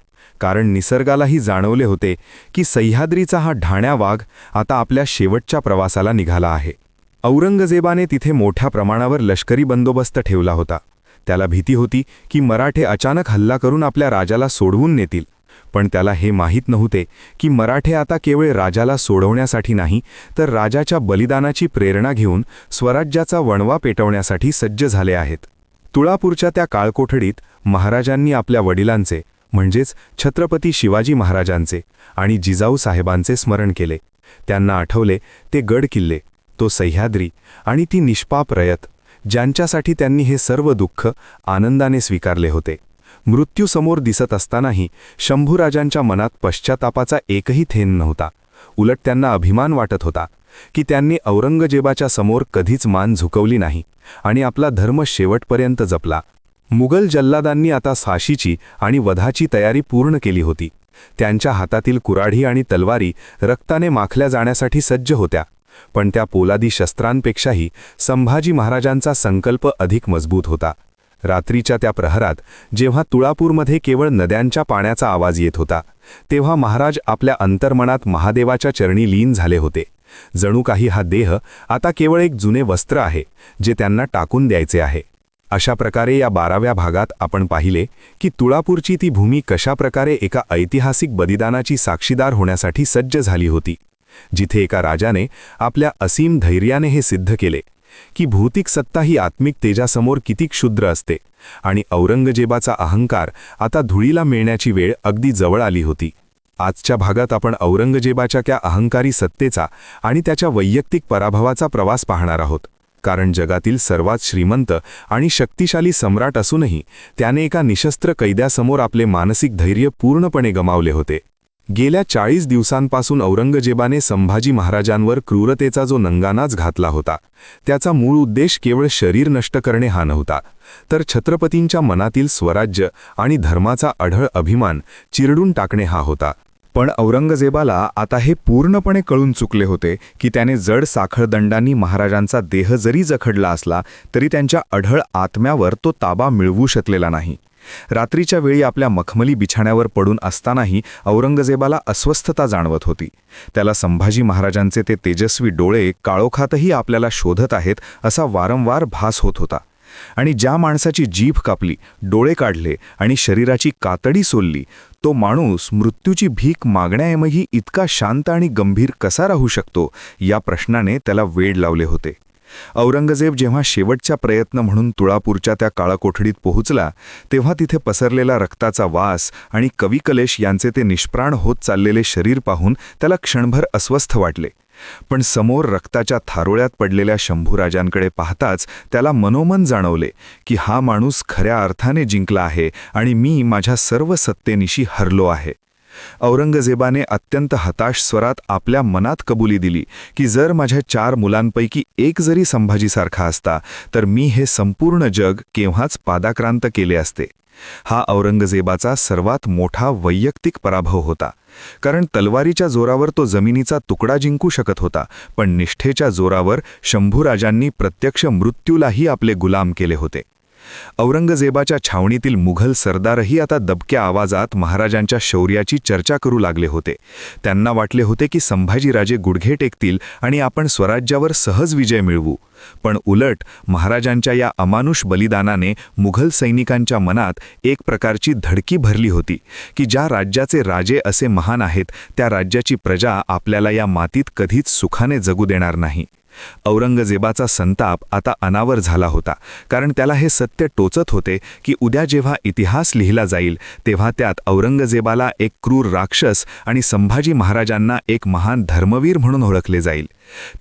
कारण निसर्गालाही जाणवले होते की सह्याद्रीचा हा ढाण्या वाघ आता आपल्या शेवटच्या प्रवासाला निघाला आहे. औरंगजेबाने तिथे मोठ्या प्रमाणावर लष्करी बंदोबस्त ठेवला होता. त्याला भीती होती की मराठे अचानक हल्ला करून आपल्या राजाला सोडवून नेतील, पण त्याला हे माहीत नव्हते की मराठे आता केवळ राजाला सोडवण्यासाठी नाही तर राजाच्या बलिदानाची प्रेरणा घेऊन स्वराज्याचा वणवा पेटवण्यासाठी सज्ज झाले आहेत. तुळापूरच्या त्या काळकोठडीत महाराजांनी आपल्या वडिलांचे म्हणजेच छत्रपती शिवाजी महाराजांचे आणि जिजाऊ साहेबांचे स्मरण केले. त्यांना आठवले ते गड किल्ले, तो सह्याद्री आणि ती निष्पाप रयत, ज्यांच्यासाठी त्यांनी हे सर्व दुःख आनंदाने स्वीकारले होते. मृत्यूसमोर दिसत असतानाही शंभूराजांच्या मनात पश्चातापाचा एकही थेंब नव्हता. उलट त्यांना अभिमान वाटत होता की त्यांनी औरंगजेबाच्या समोर कधीच मान झुकवली नाही आणि आपला धर्म शेवटपर्यंत जपला. मुघल जल्लादांनी आता फाशीची आणि वधाची तयारी पूर्ण केली होती. त्यांच्या हातातील कुऱ्हाडी आणि तलवारी रक्ताने माखल्या जाण्यासाठी सज्ज होत्या. पण त्या पोलादी शस्त्रांपेक्षाही संभाजी महाराजांचा संकल्प अधिक मजबूत होता. रात्रीच्या त्या प्रहरात जेव्हा तुळापूरमध्ये केवळ नद्यांच्या पाण्याचा आवाज येत होता, तेव्हा महाराज आपल्या अंतर्मनात महादेवाच्या चरणी लीन झाले होते. जणू काही हा देह आता केवळ एक जुने वस्त्र आहे जे त्यांना टाकून द्यायचे आहे. अशा प्रकारे या 12व्या भागात आपण पाहिले की तुळापूरची ती भूमी कशा प्रकारे एका ऐतिहासिक बलिदानाची साक्षीदार होण्यासाठी सज्ज झाली होती, जिथे एका राजाने आपल्या असीम धैर्याने हे सिद्ध केले की भौतिक सत्ता ही आत्मिक तेजासमोर किती क्षुद्र असते आणि औरंगजेबाचा अहंकार आता धुळीला मिळण्याची वेळ अगदी जवळ आली होती. आजच्या भागात आपण औरंगजेबाच्या त्या अहंकारी सत्तेचा आणि त्याच्या वैयक्तिक पराभवाचा प्रवास पाहणार आहोत. कारण जगातील सर्वात श्रीमंत आणि शक्तिशाली सम्राट असूनही त्याने एका निशस्त्र कैद्यासमोर आपले मानसिक धैर्य पूर्णपणे गमावले होते. गेल्या 40 दिवसांपासून औरंगजेबाने संभाजी महाराजांवर क्रूरतेचा जो नंगानाच घातला होता, त्याचा मूळ उद्देश केवळ शरीर नष्ट करणे हा नव्हता, तर छत्रपतींच्या मनातील स्वराज्य आणि धर्माचा अढळ अभिमान चिरडून टाकणे हा होता. पण औरंगजेबाला आता हे पूर्णपणे कळून चुकले होते की त्याने जड साखळदंडांनी महाराजांचा देह जरी जखडला असला तरी त्यांच्या अढळ आत्म्यावर तो ताबा मिळवू शकलेला नाही. रात्रीच्या वेळी आपल्या मखमली बिछाण्यावर पडून असतानाही औरंगजेबाला अस्वस्थता जाणवत होती. त्याला संभाजी महाराजांचे ते तेजस्वी डोळे काळोखातही आपल्याला शोधत आहेत असा वारंवार भास होत होता. आणि ज्या माणसाची जीभ कापली, डोळे काढले आणि शरीराची कातडी सोलली, तो माणूस मृत्यूची भीक मागण्याऐवजी इतका शांत आणि गंभीर कसा राहू शकतो, या प्रश्नाने त्याला वेड लावले होते. औरंगजेब जेव्हा शेवटचा प्रयत्न म्हणून तुळापूरच्या त्या काळाकोठडीत पोहोचला, तेव्हा तिथे पसरलेला रक्ताचा वास आणि कविकलेश यांचे ते निष्प्राण होत चाललेले शरीर पाहून त्याला क्षणभर अस्वस्थ वाटले. पण समोर रक्ताच्या थारोळ्यात पडलेल्या शंभूराजांकडे पाहताच त्याला मनोमन जाणवले की हा माणूस खऱ्या अर्थाने जिंकला आहे आणि मी माझ्या सर्व सत्तेनिशी हरलो आहे. औरंगजेबाने अत्यंत हताश स्वरात आपल्या मनात कबुली दिली की जर माझ्या 4 मुलांपैकी एक जरी संभाजीसारखा असता तर मी हे संपूर्ण जग केव्हाच पादाक्रांत केले असते. हा औरंगजेबाचा सर्वात मोठा वैयक्तिक पराभव होता. कारण तलवारीच्या जोरावर तो जमिनीचा तुकडा जिंकू शकत होता, पण निष्ठेच्या जोरावर शंभूराजांनी प्रत्यक्ष मृत्यूलाही आपले गुलाम केले होते. औरंगजेबाच्या छावणीतील मुघल सरदारही आता दबक्या आवाजात महाराजांच्या शौर्याची चर्चा करू लागले होते. त्यांना वाटले होते की संभाजीराजे गुडघे टेकतील आणि आपण स्वराज्यावर सहज विजय मिळवू. पण उलट महाराजांच्या या अमानुष बलिदानाने मुघल सैनिकांच्या मनात एक प्रकारची धडकी भरली होती की ज्या राज्याचे राजे असे महान आहेत, त्या राज्याची प्रजा आपल्याला या मातीत कधीच सुखाने जगू देणार नाही. औरंगजेबाचा संताप आता अनावर झाला होता, कारण त्याला हे सत्य टोचत होते की उद्या जेव्हा इतिहास लिहिला जाईल तेव्हा त्यात औरंगजेबाला एक क्रूर राक्षस आणि संभाजी महाराजांना एक महान धर्मवीर म्हणून ओळखले जाईल.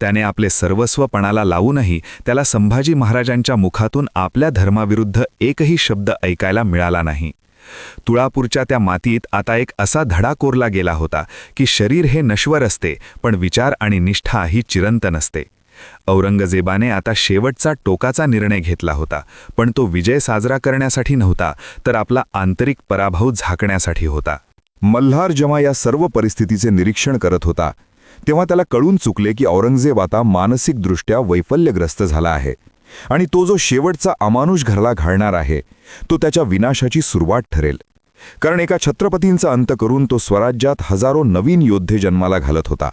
त्याने आपले सर्वस्व पणाला लावूनही त्याला संभाजी महाराजांच्या मुखातून आपल्या धर्माविरुद्ध एकही शब्द ऐकायला मिळाला नाही. तुळापूरच्या त्या मातीत आता एक असा धडा कोरला गेला होता की शरीर हे नश्वर असते, पण विचार आणि निष्ठा ही चिरंतन असते. औरंगजेबाने आता शेवटचा टोकाचा निर्णय घेतला होता, पण तो विजय साजरा करण्यासाठी नव्हता, तर आपला आंतरिक पराभव झाकण्यासाठी होता. मल्हार जेव्हा या सर्व परिस्थितीचे निरीक्षण करत होता, तेव्हा त्याला कळून चुकले की औरंगजेब आता मानसिकदृष्ट्या वैफल्यग्रस्त झाला आहे आणि तो जो शेवटचा अमानुष घरला घालणार आहे तो त्याच्या विनाशाची सुरुवात ठरेल. कारण एका छत्रपतींचा अंत करून तो स्वराज्यात हजारो नवीन योद्धे जन्माला घालत होता.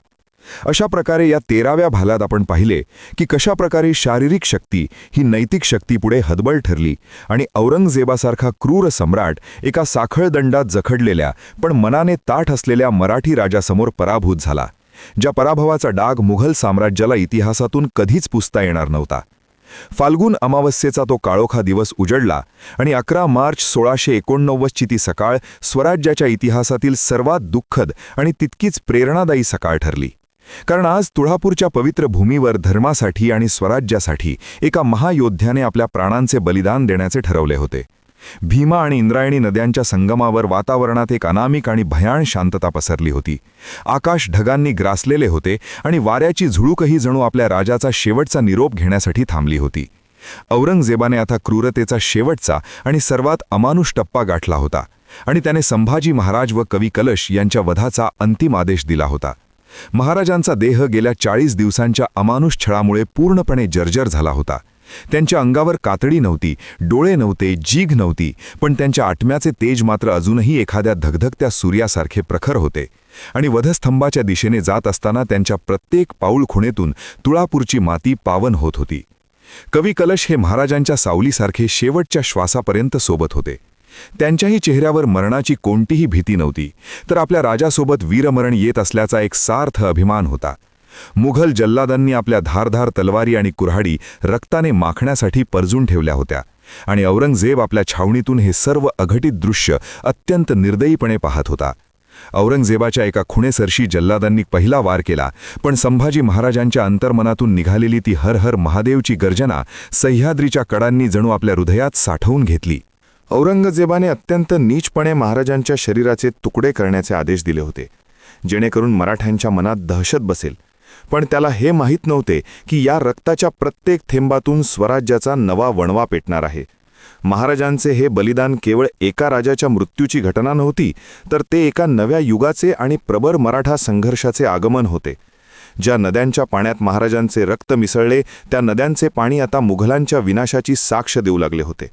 अशा प्रकारे या 13व्या भागात आपण पाहिले की कशा प्रकारे शारीरिक शक्ती ही नैतिक शक्तीपुढे हतबल ठरली आणि औरंगजेबासारखा क्रूर सम्राट एका साखळदंडात जखडलेल्या पण मनाने ताठ असलेल्या मराठी राजासमोर पराभूत झाला, ज्या पराभवाचा डाग मुघल साम्राज्याला इतिहासातून कधीच पुसता येणार नव्हता. फाल्गुन अमावस्येचा तो काळोखा दिवस उजडला आणि 11 मार्च 1689ची ती सकाळ स्वराज्याच्या इतिहासातील सर्वात दुःखद आणि तितकीच प्रेरणादायी सकाळ ठरली. कारण आज तुळापूरच्या पवित्र भूमीवर धर्मासाठी आणि स्वराज्यासाठी एका महायोद्ध्याने आपल्या प्राणांचे बलिदान देण्याचे ठरवले होते. भीमा आणि इंद्रायणी नद्यांच्या संगमावर वातावरणात एक अनामिक आणि भयाण शांतता पसरली होती. आकाश ढगांनी ग्रासलेले होते आणि वाऱ्याची झुळूकही जणू आपल्या राजाचा शेवटचा निरोप घेण्यासाठी थांबली होती. औरंगजेबाने आता क्रूरतेचा शेवटचा आणि सर्वात अमानुष टप्पा गाठला होता आणि त्याने संभाजी महाराज व कवी कलश यांच्या वधाचा अंतिम आदेश दिला होता. महाराजांचा देह गेल्या 40 दिवसांच्या अमानुष छळामुळे पूर्णपणे जर्जर झाला होता. त्यांच्या अंगावर कातडी नव्हती, डोळे नव्हते, जीभ नव्हती, पण त्यांच्या आत्म्याचे तेज मात्र अजूनही एखाद्या धगधगत्या सूर्यासारखे प्रखर होते आणि वधस्तंभाच्या दिशेने जात असताना त्यांच्या प्रत्येक पाऊलखुणेतून तुळापूरची माती पावन होत होती. कवी कलश हे महाराजांच्या सावलीसारखे शेवटच्या श्वासापर्यंत सोबत होते. त्यांच्याही चेहऱ्यावर मरणाची कोणतीही भीती नव्हती, तर आपल्या राजासोबत वीरमरण येत असल्याचा एक सार्थ अभिमान होता. मुघल जल्लादांनी आपल्या धारधार तलवारी आणि कुऱ्हाडी रक्ताने माखण्यासाठी परजून ठेवल्या होत्या आणि औरंगजेब आपल्या छावणीतून हे सर्व अघटित दृश्य अत्यंत निर्दयीपणे पाहत होता. औरंगजेबाच्या एका खुणेसरशी जल्लादांनी पहिला वार केला, पण संभाजी महाराजांच्या अंतर्मनातून निघालेली ती हर हर महादेवची गर्जना सह्याद्रीच्या कडांनी जणू आपल्या हृदयात साठवून घेतली. औरंगजेबाने अत्यंत नीचपणे महाराजांच्या शरीराचे तुकडे करण्याचे आदेश दिले होते, जेणेकरून मराठ्यांच्या मनात दहशत बसेल. पण त्याला हे माहीत नव्हते की या रक्ताच्या प्रत्येक थेंबातून स्वराज्याचा नवा वणवा पेटणार आहे. महाराजांचे हे बलिदान केवळ एका राजाच्या मृत्यूची घटना नव्हती, तर ते एका नव्या युगाचे आणि प्रबळ मराठा संघर्षाचे आगमन होते. ज्या नद्यांच्या पाण्यात महाराजांचे रक्त मिसळले, त्या नद्यांचे पाणी आता मुघलांच्या विनाशाची साक्ष देऊ लागले होते.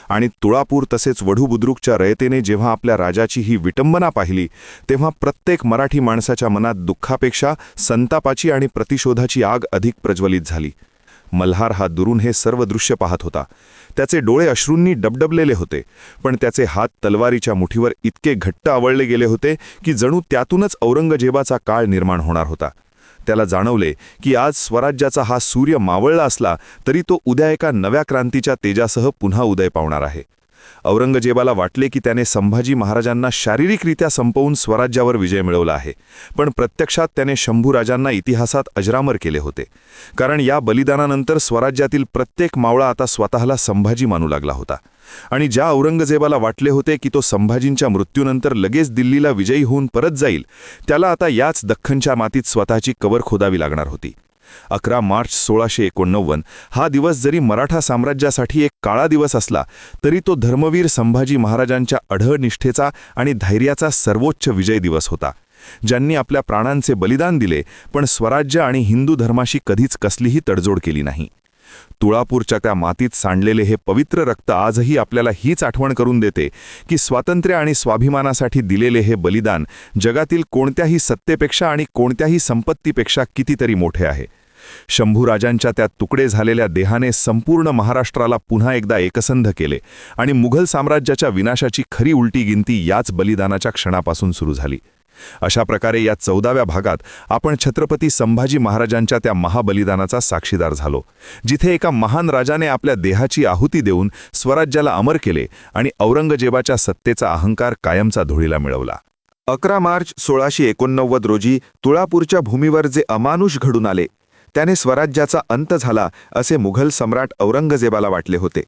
आणि तुळापूर तसेच वढू-बुद्रुकच्या रयतेने जेव्हा आपल्या राजाची ही विटंबना पाहिली, तेव्हा प्रत्येक मराठी माणसाच्या मनात दुःखापेक्षा संतापाची आणि प्रतिशोधाची आग अधिक प्रज्वलित झाली. मल्हार हा दुरून हे सर्व दृश्य पाहत होता. त्याचे डोळे अश्रूंनी डबडबलेले होते, पण त्याचे हात तलवारीच्या मुठीवर इतके घट्ट आवळले गेले होते की जणू त्यातूनच औरंगजेबाचा काळ निर्माण होणार होता. त्याला जाणवले की आज स्वराज्याचा हा सूर्य मावळला असला तरी तो उद्या एका नव्या क्रांतीच्या तेजासह पुन्हा उदय पावणार आहे. औरंगजेबाला वाटले की त्याने संभाजी महाराजांना शारीरिकरित्या संपवून स्वराज्यावर विजय मिळवला आहे, पण प्रत्यक्षात त्याने शंभूराजांना इतिहासात अजरामर केले होते. कारण या बलिदानानंतर स्वराज्यातील प्रत्येक मावळा आता स्वतःला संभाजी मानू लागला होता. आणि ज्या औरंगजेबाला वाटले होते की तो संभाजींच्या मृत्यूनंतर लगेच दिल्लीला विजयी होऊन परत जाईल, त्याला आता याच दख्खनच्या मातीत स्वतःची कबर खोदावी लागणार होती. 11 मार्च 1689 हा दिवस जरी मराठा साम्राज्यासाठी एक काळा दिवस असला, तरी तो धर्मवीर संभाजी महाराजांच्या अढळ निष्ठेचा आणि धैर्याचा सर्वोच्च विजय दिवस होता, ज्यांनी आपल्या प्राणांचे बलिदान दिले, पण स्वराज्य आणि हिंदू धर्माशी कधीच कसलीही तडजोड केली नाही. तुळापूरच्या त्या मातीत सांडलेले हे पवित्र रक्त आजही आपल्याला हीच आठवण करून देते की स्वातंत्र्य आणि स्वाभिमानासाठी दिलेले हे बलिदान जगातील कोणत्याही सत्तेपेक्षा आणि कोणत्याही संपत्तीपेक्षा कितीतरी मोठे आहे. शंभूराजांच्या त्या तुकडे झालेल्या देहाने संपूर्ण महाराष्ट्राला पुन्हा एकदा एकसंध केले आणि मुघल साम्राज्याच्या विनाशाची खरी उलटी गिनती याच बलिदानाच्या क्षणापासून सुरू झाली. अशा प्रकारे या 14व्या भागात आपण छत्रपती संभाजी महाराजांच्या त्या महाबलिदानाचा साक्षीदार झालो, जिथे एका महान राजाने आपल्या देहाची आहुती देऊन स्वराज्याला अमर केले आणि औरंगजेबाच्या सत्तेचा अहंकार कायमचा धुळीला मिळवला. 11 मार्च 1689 रोजी तुळापूरच्या भूमीवर जे अमानुष घडून आले, त्याने स्वराज्याचा अंत झाला असे मुघल सम्राट औरंगजेबाला वाटले होते.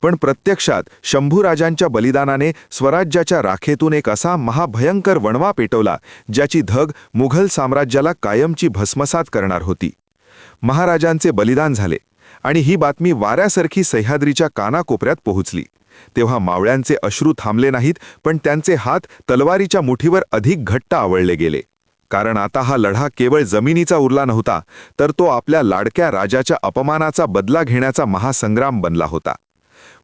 पण प्रत्यक्षात शंभूराजांच्या बलिदानाने स्वराज्याच्या राखेतून एक असा महाभयंकर वणवा पेटवला, ज्याची धग मुघल साम्राज्याला कायमची भस्मसात करणार होती. महाराजांचे बलिदान झाले आणि ही बातमी वाऱ्यासारखी सह्याद्रीच्या कानाकोपऱ्यात पोहोचली. तेव्हा मावळ्यांचे अश्रू थांबले नाहीत, पण त्यांचे हात तलवारीच्या मुठीवर अधिक घट्ट आवळले गेले. कारण आता हा लढा केवळ जमिनीचा उरला नव्हता, तर तो आपल्या लाडक्या राजाच्या अपमानाचा बदला घेण्याचा महासंग्राम बनला होता.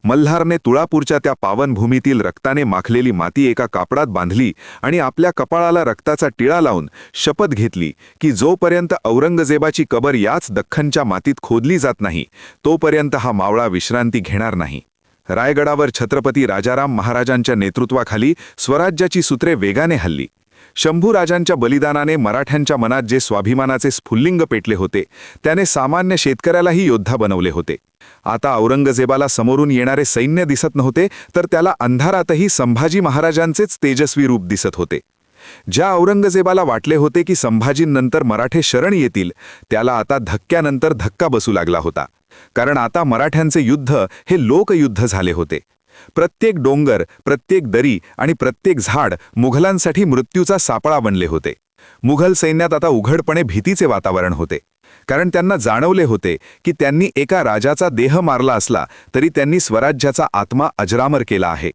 मल्हारने तुळापूरच्या त्या पावनभूमीतील रक्ताने माखलेली माती एका कापडात बांधली आणि आपल्या कपाळाला रक्ताचा टिळा लावून शपथ घेतली की जोपर्यंत औरंगजेबाची कबर याच दख्खनच्या मातीत खोदली जात नाही, तोपर्यंत हा मावळा विश्रांती घेणार नाही. रायगडावर छत्रपती राजाराम महाराजांच्या नेतृत्वाखाली स्वराज्याची सूत्रे वेगाने हल्ली. शंभूराजांच्या बलिदानाने मराठ्यांच्या मनात जे स्वाभिमानाचे स्फुल्लिंग पेटले होते, त्याने सामान्य शेतकऱ्यालाही योद्धा बनवले होते. आता औरंगजेबाला समोरून येणारे सैन्य दिसत नव्हते, तर त्याला अंधारातही संभाजी महाराजांचेच तेजस्वी रूप दिसत होते. ज्या औरंगजेबाला वाटले होते की संभाजींनंतर मराठे शरण येतील, त्याला आता धक्क्यानंतर धक्का बसू लागला होता. कारण आता मराठ्यांचे युद्ध हे लोकयुद्ध झाले होते. प्रत्येक डोंगर, प्रत्येक दरी आणि प्रत्येक झाड मुघलांसाठी मृत्यूचा सापळा बनले होते. मुघल सैन्यात आता उघडपणे भीतीचे वातावरण होते, कारण त्यांना जाणवले होते की त्यांनी एका राजाचा देह मारला असला तरी त्यांनी स्वराज्याचा आत्मा अजरामर केला आहे.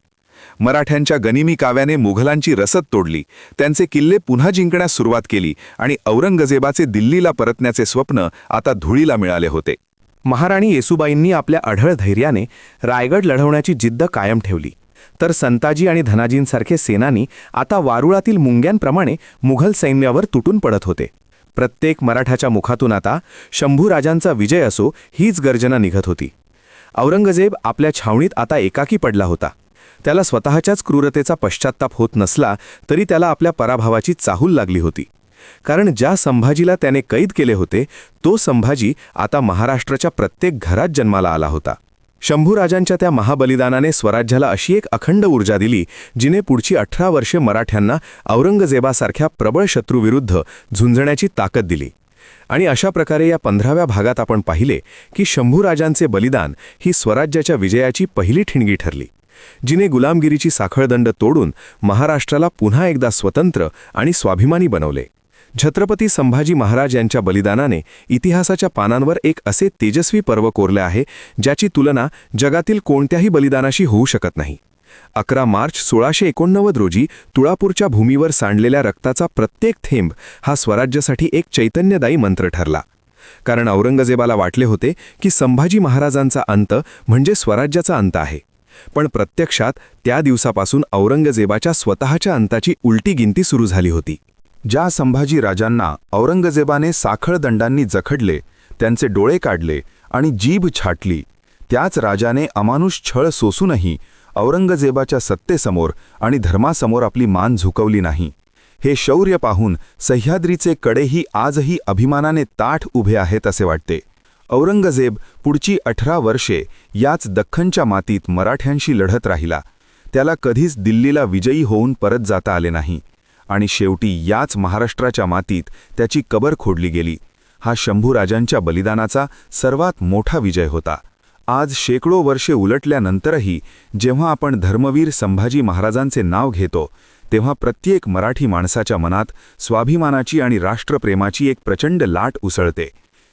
मराठ्यांच्या गनिमी काव्याने मुघलांची रसद तोडली, त्यांचे किल्ले पुन्हा जिंकण्यास सुरुवात केली आणि औरंगजेबाचे दिल्लीला परतण्याचे स्वप्न आता धुळीला मिळाले होते. महाराणी येसूबाईंनी आपल्या अढळ धैर्याने रायगड लढवण्याची जिद्द कायम ठेवली, तर संताजी आणि धनाजींसारखे सेनानी आता वारुळातील मुंग्यांप्रमाणे मुघल सैन्यावर तुटून पडत होते. प्रत्येक मराठाच्या मुखातून आता शंभूराजांचा विजय असो हीच गर्जना निघत होती. औरंगजेब आपल्या छावणीत आता एकाकी पडला होता. त्याला स्वतःच्याच क्रूरतेचा पश्चात्ताप होत नसला तरी त्याला आपल्या पराभवाची चाहूल लागली होती. कारण ज्या संभाजीला त्याने कैद केले होते तो संभाजी आता महाराष्ट्राच्या प्रत्येक घरात जन्माला आला होता. शंभूराजांच्या त्या महाबलिदानाने स्वराज्याला अशी एक अखंड ऊर्जा दिली जिने पुढची 18 वर्षे मराठ्यांना औरंगजेबासारख्या प्रबळ शत्रूविरुद्ध झुंजण्याची ताकद दिली. आणि अशा प्रकारे या 15व्या भागात आपण पाहिले की शंभूराजांचे बलिदान ही स्वराज्याच्या विजयाची पहिली ठिणगी ठरली, जिने गुलामगिरीची साखळदंड तोडून महाराष्ट्राला पुन्हा एकदा स्वतंत्र आणि स्वाभिमानी बनवले. छत्रपती संभाजी महाराज यांच्या बलिदानाने इतिहासाच्या पानांवर एक असे तेजस्वी पर्व कोरले आहे ज्याची तुलना जगातील कोणत्याही बलिदानाशी होऊ शकत नाही. 11 मार्च 1689 रोजी तुळापूरच्या भूमीवर सांडलेल्या रक्ताचा प्रत्येक थेंब हा स्वराज्यासाठी एक चैतन्यदायी मंत्र ठरला. कारण औरंगजेबाला वाटले होते की संभाजी महाराजांचा अंत म्हणजे स्वराज्याचा अंत आहे, पण प्रत्यक्षात त्या दिवसापासून औरंगजेबाच्या स्वतःच्या अंताची उलटी गिनती सुरू झाली होती. ज्या संभाजी राजांना औरंगजेबाने साखळदंडांनी जखडले, त्यांचे डोळे काढले आणि जीभ छाटली, त्याच राजाने अमानुष छळ सोसूनही औरंगजेबाच्या सत्तेसमोर आणि धर्मासमोर आपली मान झुकवली नाही. हे शौर्य पाहून सह्याद्रीचे कडेही आजही अभिमानाने ताठ उभे आहेत असे वाटते. औरंगजेब पुढची 18 वर्षे याच दख्खनच्या मातीत मराठ्यांशी लढत राहिला. त्याला कधीच दिल्लीला विजयी होऊन परत जाता आले नाही आणि शेवटी याच महाराष्ट्राच्या मातीत त्याची कबर खोडली गेली. हा शंभूराजांच्या बलिदानाचा सर्वात मोठा विजय होता. आज शेकडो वर्षे उलटल्यानंतरही जेव्हा आपण धर्मवीर संभाजी महाराजांचे नाव घेतो तेव्हा प्रत्येक मराठी माणसाच्या मनात स्वाभिमानाची आणि राष्ट्रप्रेमाची एक प्रचंड लाट उसळते.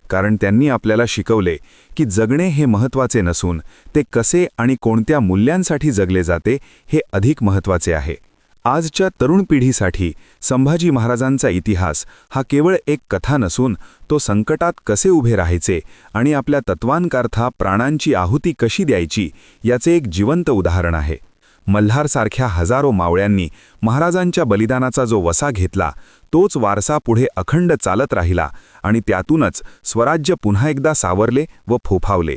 कारण त्यांनी आपल्याला शिकवले की जगणे हे महत्त्वाचे नसून ते कसे आणि कोणत्या मूल्यांसाठी जगले जाते हे अधिक महत्त्वाचे आहे. आजच्या तरुण पिढीसाठी संभाजी महाराजांचा इतिहास हा केवळ एक कथा नसून तो संकटात कसे उभे राहायचे आणि आपल्या तत्वांकरता प्राणांची आहुती कशी द्यायची याचे एक जिवंत उदाहरण आहे. मल्हारसारख्या हजारो मावळ्यांनी महाराजांच्या बलिदानाचा जो वसा घेतला तोच वारसा पुढे अखंड चालत राहिला आणि त्यातूनच स्वराज्य पुन्हा एकदा सावरले व फोफावले.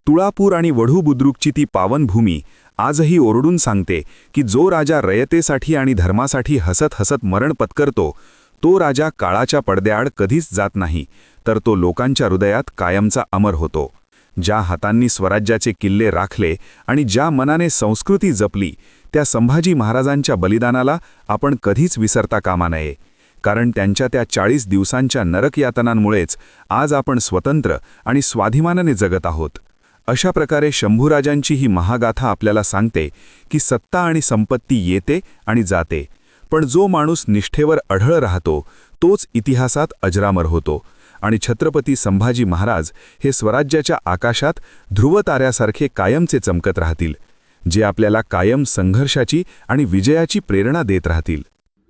तुळापूर आणि वढू बुद्रुकची ती पावनभूमी आजही ओरडून सांगते की जो राजा रयतेसाठी आणि धर्मासाठी हसत हसत मरण पत्करतो तो राजा काळाच्या पडद्याआड कधीच जात नाही, तर तो लोकांच्या हृदयात कायमचा अमर होतो. ज्या हातांनी स्वराज्याचे किल्ले राखले आणि ज्या मनाने संस्कृती जपली त्या संभाजी महाराजांच्या बलिदानाला आपण कधीच विसरता कामा नये. कारण त्यांच्या त्या 40 दिवसांच्या नरकयातनांमुळेच आज आपण स्वतंत्र आणि स्वाभिमानाने जगत आहोत. अशा प्रकारे शंभूराजांची ही महागाथा आपल्याला सांगते की सत्ता आणि संपत्ती येते आणि जाते, पण जो माणूस निष्ठेवर अढळ राहतो तोच इतिहासात अजरामर होतो. आणि छत्रपती संभाजी महाराज हे स्वराज्याच्या आकाशात ध्रुवताऱ्यासारखे कायमचे चमकत राहतील, जे आपल्याला कायम संघर्षाची आणि विजयाची प्रेरणा देत राहतील.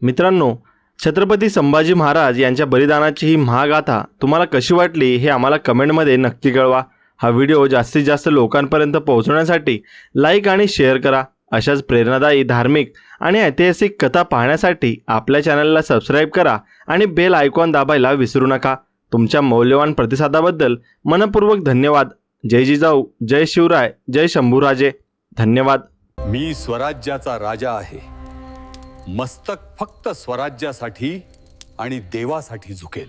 मित्रांनो, छत्रपती संभाजी महाराज यांच्या बलिदानाची ही महागाथा तुम्हाला कशी वाटली हे आम्हाला कमेंटमध्ये नक्की कळवा. हा व्हिडिओ जास्तीत जास्त लोकांपर्यंत पोहोचवण्यासाठी लाईक आणि शेअर करा. अशाच प्रेरणादायी धार्मिक आणि ऐतिहासिक कथा पाहण्यासाठी आपल्या चॅनलला सबस्क्राईब करा आणि बेल आयकॉन दाबायला विसरू नका. तुमच्या मौल्यवान प्रतिसादाबद्दल मनपूर्वक धन्यवाद. जय जिजाऊ, जय शिवराय, जय शंभूराजे. धन्यवाद. मी स्वराज्याचा राजा आहे. मस्तक फक्त स्वराज्यासाठी आणि देवासाठी झुकेल.